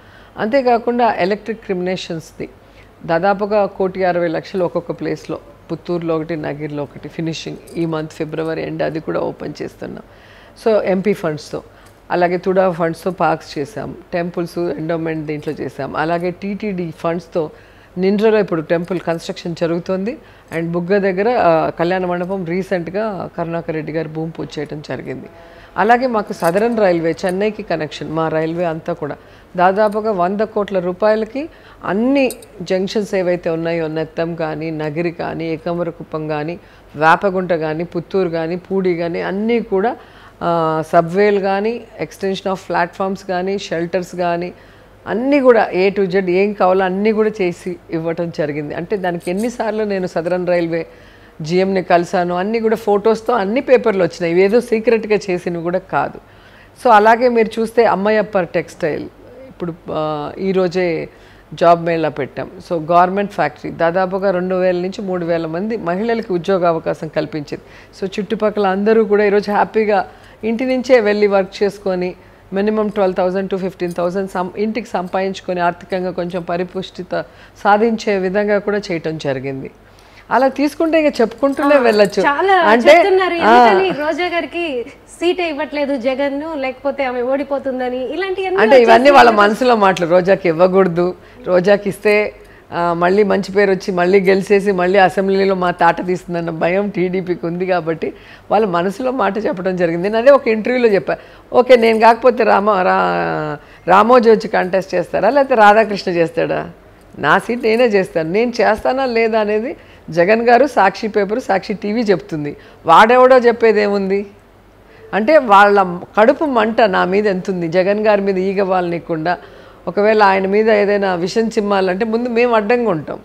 అంతేకాకుండా ఎలక్ట్రిక్ క్రిమినేషన్స్ది దాదాపుగా 1,60,00,000 ఒక్కొక్క ప్లేస్లో, పుత్తూరులో ఒకటి, నగిరిలో ఒకటి ఫినిషింగ్ ఈ మంత్ ఫిబ్రవరి ఎండ్ అది కూడా ఓపెన్ చేస్తున్నాం. సో ఎంపీ ఫండ్స్తో, అలాగే తుడా ఫండ్స్తో పార్క్స్ చేసాం, టెంపుల్స్ ఎండోమెంట్ దీంట్లో చేసాం. అలాగే టీటీడీ ఫండ్స్తో నిండ్రలో ఇప్పుడు టెంపుల్ కన్స్ట్రక్షన్ జరుగుతుంది. అండ్ బుగ్గ దగ్గర కళ్యాణ మండపం రీసెంట్గా కరుణాకర్ రెడ్డి గారు భూమి పూజ చేయడం జరిగింది. అలాగే మాకు సదరన్ రైల్వే, చెన్నైకి కనెక్షన్, మా రైల్వే అంతా కూడా దాదాపుగా 100 కోట్ల రూపాయలకి అన్ని జంక్షన్స్ ఏవైతే ఉన్నాయో, నెత్తం కానీ, నగిరి కానీ, ఏకమరకుప్పం కానీ, వేపగుంట కానీ, పుత్తూరు కానీ, పూడి కానీ అన్నీ కూడా సబ్వేలు కానీ, ఎక్స్టెన్షన్ ఆఫ్ ప్లాట్ఫామ్స్ కానీ, షెల్టర్స్ కానీ అన్నీ కూడా A to Z ఏం కావాలో అన్నీ కూడా చేసి ఇవ్వటం జరిగింది. అంటే దానికి ఎన్నిసార్లు నేను సదరన్ రైల్వే జిఎంని కలిసాను, అన్నీ కూడా ఫొటోస్తో అన్ని పేపర్లు వచ్చినాయి, ఏదో సీక్రెట్గా చేసినవి కూడా కాదు. సో అలాగే మీరు చూస్తే అమ్మయ్యప్పర్ టెక్స్టైల్ ఇప్పుడు ఈరోజే జాబ్ మేళా పెట్టాం. సో గవర్నమెంట్ ఫ్యాక్టరీ దాదాపుగా 2,000 నుంచి 3,000 మంది మహిళలకి ఉద్యోగ అవకాశం కల్పించింది. సో చుట్టుపక్కల అందరూ కూడా ఈరోజు హ్యాపీగా ఇంటి నుంచే వెళ్ళి వర్క్ చేసుకొని మినిమం 12,000 to 15,000 ఇంటికి సంపాదించుకొని ఆర్థికంగా కొంచెం పరిపుష్టిత సాధించే విధంగా కూడా చేయటం జరిగింది. అలా తీసుకుంటే ఇక చెప్పుకుంటూనే వెళ్ళొచ్చు. అంటే రోజా గారికి సీట్ ఇవ్వట్లేదు జగన్, లేకపోతే ఆమె ఓడిపోతుందని, ఇలాంటివన్నీ అంటే ఇవన్నీ వాళ్ళ మనసులో మాటలు. రోజాకి ఇవ్వకూడదు, రోజాకి ఇస్తే మళ్ళీ మంచి పేరు వచ్చి మళ్ళీ గెలిచేసి మళ్ళీ అసెంబ్లీలో మా తాట తీస్తుందన్న భయం టీడీపీకి ఉంది కాబట్టి వాళ్ళ మనసులో మాట చెప్పడం జరిగింది. నేను అదే ఒక ఇంటర్వ్యూలో చెప్పా, ఓకే నేను కాకపోతే రామోజీ వచ్చి కంటెస్ట్ చేస్తారా లేకపోతే రాధాకృష్ణ చేస్తాడా, నా సీట్ నేనే చేస్తాను, నేను చేస్తానా లేదా అనేది జగన్ గారు సాక్షి పేపరు, సాక్షి టీవీ చెప్తుంది. వాడెవడో చెప్పేది ఏముంది అంటే వాళ్ళ కడుపు మంట నా మీద ఎంతుంది, జగన్ గారి మీద ఈగ వాళ్ళనికుండా ఒకవేళ ఆయన మీద ఏదైనా విషం చిమ్మాలంటే ముందు మేము అడ్డంగా ఉంటాం.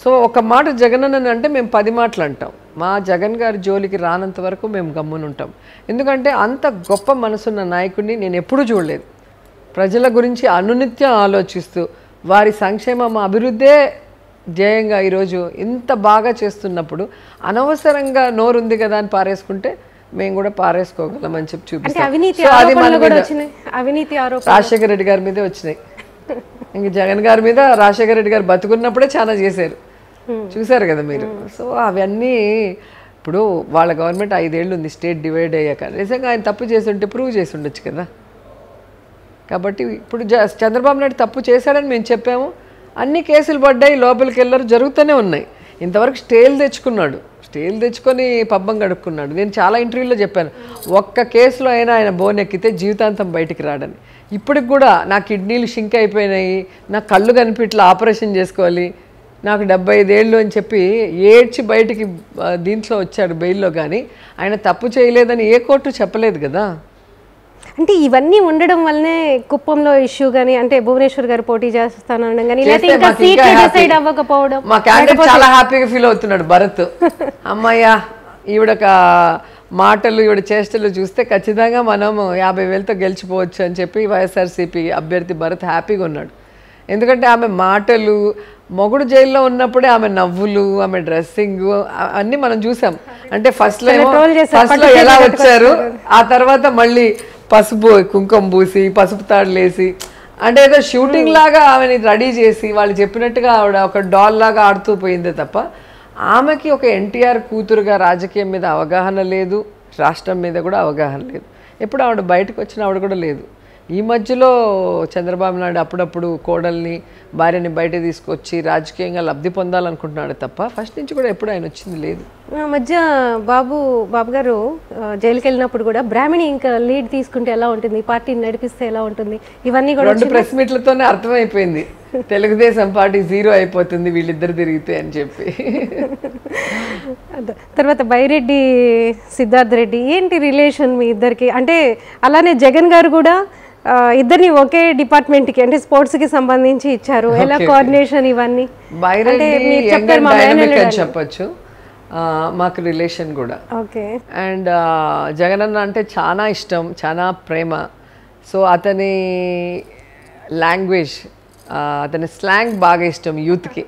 సో ఒక మాట జగన్ అంటే మేము 10 మాటలు అంటాం. మా జగన్ గారి జోలికి రానంత వరకు మేము గమ్మునుంటాం. ఎందుకంటే అంత గొప్ప మనసున్న నాయకుడిని నేను ఎప్పుడూ చూడలేదు. ప్రజల గురించి అనునిత్యం ఆలోచిస్తూ వారి సంక్షేమం అభివృద్ధే ధ్యేయంగా ఈరోజు ఇంత బాగా చేస్తున్నప్పుడు అనవసరంగా నోరుంది కదా అని పారేసుకుంటే మేము కూడా పారేసుకోగలమని చెప్పి చూపిస్తాం. రాజశేఖర రెడ్డి గారి మీదే వచ్చినాయి. ఇంక జగన్ గారి మీద రాజశేఖర రెడ్డి గారు బతుకున్నప్పుడే చాలా చేశారు, చూశారు కదా మీరు. సో అవన్నీ ఇప్పుడు వాళ్ళ గవర్నమెంట్ 5 ఏళ్ళు ఉంది స్టేట్ డివైడ్ అయ్యాక. నిజంగా ఆయన తప్పు చేసి ఉంటే ప్రూవ్ చేసి ఉండొచ్చు కదా. కాబట్టి ఇప్పుడు చంద్రబాబు నాయుడు తప్పు చేశాడని మేము చెప్పాము, అన్ని కేసులు పడ్డాయి, లోపలికి వెళ్ళారు, జరుగుతూనే ఉన్నాయి. ఇంతవరకు స్టేలు తెచ్చుకొని పబ్బం గడుపుకున్నాడు. నేను చాలా ఇంటర్వ్యూలో చెప్పాను, ఒక్క కేసులో అయినా ఆయన బోన్ ఎక్కితే జీవితాంతం బయటికి రాడని. ఇప్పటికి కూడా నా కిడ్నీలు షింక్ అయిపోయినాయి, నా కళ్ళు కనిపిట్లా, ఆపరేషన్ చేసుకోవాలి, నాకు 75 ఏళ్ళు అని చెప్పి ఏడ్చి బయటికి దీంట్లో వచ్చాడు బెయిల్లో. కానీ ఆయన తప్పు చేయలేదని ఏ కోర్టు చెప్పలేదు కదా. అంటే ఇవన్నీ ఉండడం వల్లనే కుప్పంలో ఇష్యూ కానీ, అంటే భువనేశ్వర్ గారు పోటీ చేస్తానడం కానీ, లేకపోతే ఇంకా సీట్లు డిసైడ్ అవ్వకపోవడం, మా క్యాండిడేట్ చాలా హ్యాపీగా ఫీల్ అవుతున్నాడు భరత్. అమ్మయ్య, ఈవిడక మాటలు ఈవిడ చేష్టలు చూస్తే ఖచ్చితంగా మనం 50,000తో గెలిచిపోవచ్చు అని చెప్పి వైఎస్ఆర్సీపీ అభ్యర్థి భరత్ హ్యాపీగా ఉన్నాడు. ఎందుకంటే ఆమె మాటలు, మొగుడు జైల్లో ఉన్నప్పుడే ఆమె నవ్వులు, ఆమె డ్రెస్సింగ్ అన్నీ మనం చూసాం. అంటే ఫస్ట్లో ఎలా వచ్చారు, ఆ తర్వాత మళ్ళీ పసుపు కుంకుమ పూసి పసుపు తాడులేసి, అంటే ఏదో షూటింగ్ లాగా ఆమెని రెడీ చేసి వాళ్ళు చెప్పినట్టుగా ఆవిడ ఒక డాల్ లాగా ఆడుతూ పోయిందే తప్ప ఆమెకి ఒక ఎన్టీఆర్ కూతురుగా రాజకీయం మీద అవగాహన లేదు, రాష్ట్రం మీద కూడా అవగాహన లేదు. ఎప్పుడు ఆవిడ బయటకు వచ్చిన ఆవిడ కూడా లేదు. ఈ మధ్యలో చంద్రబాబు నాయుడు అప్పుడప్పుడు కోడల్ని, భార్యని బయట తీసుకొచ్చి రాజకీయంగా లబ్ధి పొందాలనుకుంటున్నాడు తప్ప ఫస్ట్ నుంచి కూడా ఎప్పుడు ఆయన వచ్చింది లేదు. మధ్య బాబు గారు జైలుకి వెళ్ళినప్పుడు కూడా బ్రాహ్మణి ఇంకా లీడ్ తీసుకుంటే ఎలా ఉంటుంది, పార్టీని నడిపిస్తే ఎలా ఉంటుంది, ఇవన్నీ కూడా 2 ప్రెస్ మీట్లతోనే అర్థమైపోయింది తెలుగుదేశం పార్టీ 0 అయిపోతుంది వీళ్ళిద్దరు తిరిగితే అని చెప్పి. తర్వాత బైరెడ్డి సిద్ధార్థ్ రెడ్డి ఏంటి రిలేషన్ మీ ఇద్దరికి? అంటే అలానే జగన్ గారు కూడా ఇద్దరిని ఒకే డిపార్ట్మెంట్కి, అంటే స్పోర్ట్స్కి సంబంధించి ఇచ్చారు. ఎలా కోఆర్డినేషన్ ఇవన్నీ? చెప్పచ్చు, మాకు రిలేషన్ కూడా. ఓకే. అండ్ జగనన్న అంటే చాలా ఇష్టం, చాలా ప్రేమ. సో అతని లాంగ్వేజ్, అతని స్లాంగ్ బాగా ఇష్టం యూత్కి.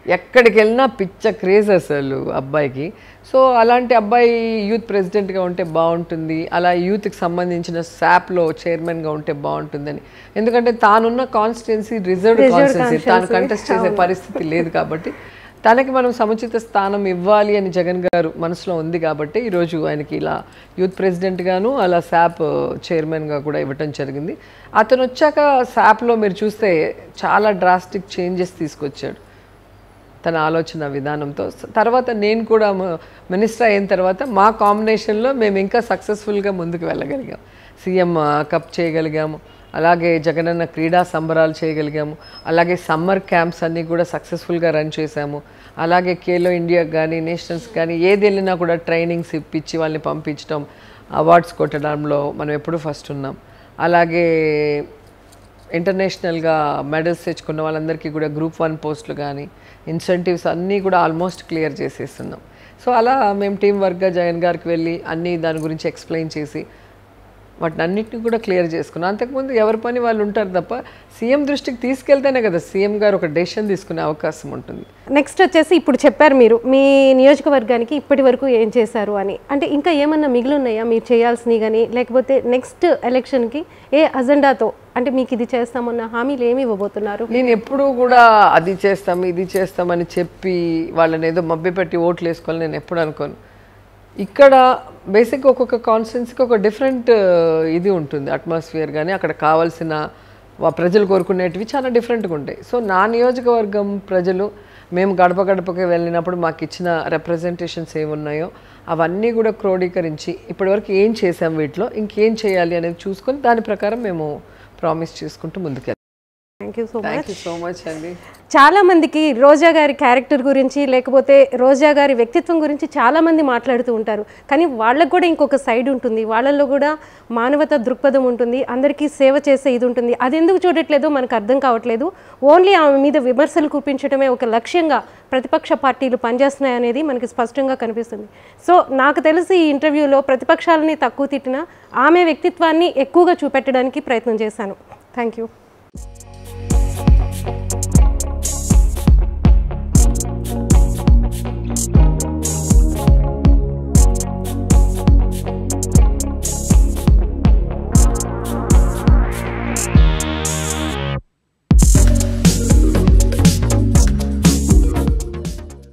ఎక్కడికి వెళ్ళినా పిచ్చ క్రేజ్ అసలు అబ్బాయికి. సో అలాంటి అబ్బాయి యూత్ ప్రెసిడెంట్గా ఉంటే బాగుంటుంది, అలా యూత్కి సంబంధించిన శాప్లో చైర్మన్గా ఉంటే బాగుంటుందని. ఎందుకంటే తానున్న కాన్స్టిట్యున్సీ రిజర్వ్డ్ కాన్స్టిట్యున్సీ, తాను కంటెస్ట్ చేసే పరిస్థితి లేదు కాబట్టి తనకి మనం సముచిత స్థానం ఇవ్వాలి అని జగన్ గారు మనసులో ఉంది కాబట్టి ఈరోజు ఆయనకి ఇలా యూత్ ప్రెసిడెంట్గాను అలా శాప్ చైర్మన్గా కూడా ఇవ్వటం జరిగింది. అతను వచ్చాక శాప్లో మీరు చూస్తే చాలా డ్రాస్టిక్ చేంజెస్ తీసుకొచ్చాడు తన ఆలోచన విధానంతో. తర్వాత నేను కూడా మినిస్టర్ అయిన తర్వాత మా కాంబినేషన్లో మేము ఇంకా సక్సెస్ఫుల్గా ముందుకు వెళ్ళగలిగాం. సీఎం కప్ చేయగలిగాము, అలాగే జగనన్న క్రీడా సంబరాలు చేయగలిగాము, అలాగే సమ్మర్ క్యాంప్స్ అన్నీ కూడా సక్సెస్ఫుల్గా రన్ చేశాము. అలాగే ఖేలో ఇండియా కానీ నేషనల్స్ కానీ ఏది వెళ్ళినా కూడా ట్రైనింగ్స్ ఇప్పించి వాళ్ళని పంపించడం, అవార్డ్స్ కొట్టడంలో మనం ఎప్పుడూ ఫస్ట్ ఉన్నాం. అలాగే ఇంటర్నేషనల్గా మెడల్స్ తెచ్చుకున్న వాళ్ళందరికీ కూడా గ్రూప్ 1 పోస్టులు కానీ ఇన్సెంటివ్స్ అన్నీ కూడా ఆల్మోస్ట్ క్లియర్ చేసేస్తున్నాం. సో అలా మేము టీం వర్క్గా జగన్ గారికి వెళ్ళి అన్నీ దాని గురించి ఎక్స్ప్లెయిన్ చేసి వాటిని అన్నింటినీ కూడా క్లియర్ చేసుకున్నాం. అంతకుముందు ఎవరి పని వాళ్ళు ఉంటారు తప్ప సీఎం దృష్టికి తీసుకెళ్తేనే కదా సీఎం గారు ఒక డెసిషన్ తీసుకునే అవకాశం ఉంటుంది. నెక్స్ట్ వచ్చేసి ఇప్పుడు చెప్పారు మీరు మీ నియోజకవర్గానికి ఇప్పటి వరకు ఏం చేశారు అని. అంటే ఇంకా ఏమన్నా మిగిలి ఉన్నాయా మీరు చేయాల్సినవి కానీ, లేకపోతే నెక్స్ట్ ఎలక్షన్కి ఏ అజెండాతో, అంటే మీకు ఇది చేస్తామన్న హామీలు ఏమి ఇవ్వబోతున్నారు? నేను ఎప్పుడూ కూడా అది చేస్తాం ఇది చేస్తామని చెప్పి వాళ్ళని ఏదో మభ్యపెట్టి ఓట్లు వేసుకోవాలని నేను ఎప్పుడు అనుకోను. ఇక్కడ బేసిక్గా ఒక్కొక్క కాన్స్టిట్యున్సీకి ఒక డిఫరెంట్ ఇది ఉంటుంది అట్మాస్ఫియర్, కానీ అక్కడ కావాల్సిన ప్రజలు కోరుకునేటివి చాలా డిఫరెంట్గా ఉంటాయి. సో నా నియోజకవర్గం ప్రజలు మేము గడప గడపకి వెళ్ళినప్పుడు మాకు ఇచ్చిన రిప్రజెంటేషన్స్ ఏమున్నాయో అవన్నీ కూడా క్రోడీకరించి ఇప్పటివరకు ఏం చేసాం, వీటిలో ఇంకేం చేయాలి అనేది చూసుకొని దాని ప్రకారం మేము ప్రామిస్ చేసుకుంటూ ముందుకెళ్ళాం. థ్యాంక్ యూ సో మచ్ అండి. చాలా మందికి రోజా గారి క్యారెక్టర్ గురించి, లేకపోతే రోజా గారి వ్యక్తిత్వం గురించి చాలా మంది మాట్లాడుతూ ఉంటారు. కానీ వాళ్ళకు కూడా ఇంకొక సైడ్ ఉంటుంది, వాళ్ళల్లో కూడా మానవతా దృక్పథం ఉంటుంది, అందరికీ సేవ చేసే ఇది ఉంటుంది. అది ఎందుకు చూడట్లేదో మనకు అర్థం కావట్లేదు. ఓన్లీ ఆమె మీద విమర్శలు కురిపించడమే ఒక లక్ష్యంగా ప్రతిపక్ష పార్టీలు పనిచేస్తున్నాయి అనేది మనకి స్పష్టంగా కనిపిస్తుంది. సో నాకు తెలిసి ఈ ఇంటర్వ్యూలో ప్రతిపక్షాలని తక్కువ తిట్టినా ఆమె వ్యక్తిత్వాన్ని ఎక్కువగా చూపెట్టడానికి ప్రయత్నం చేశాను. Thank you.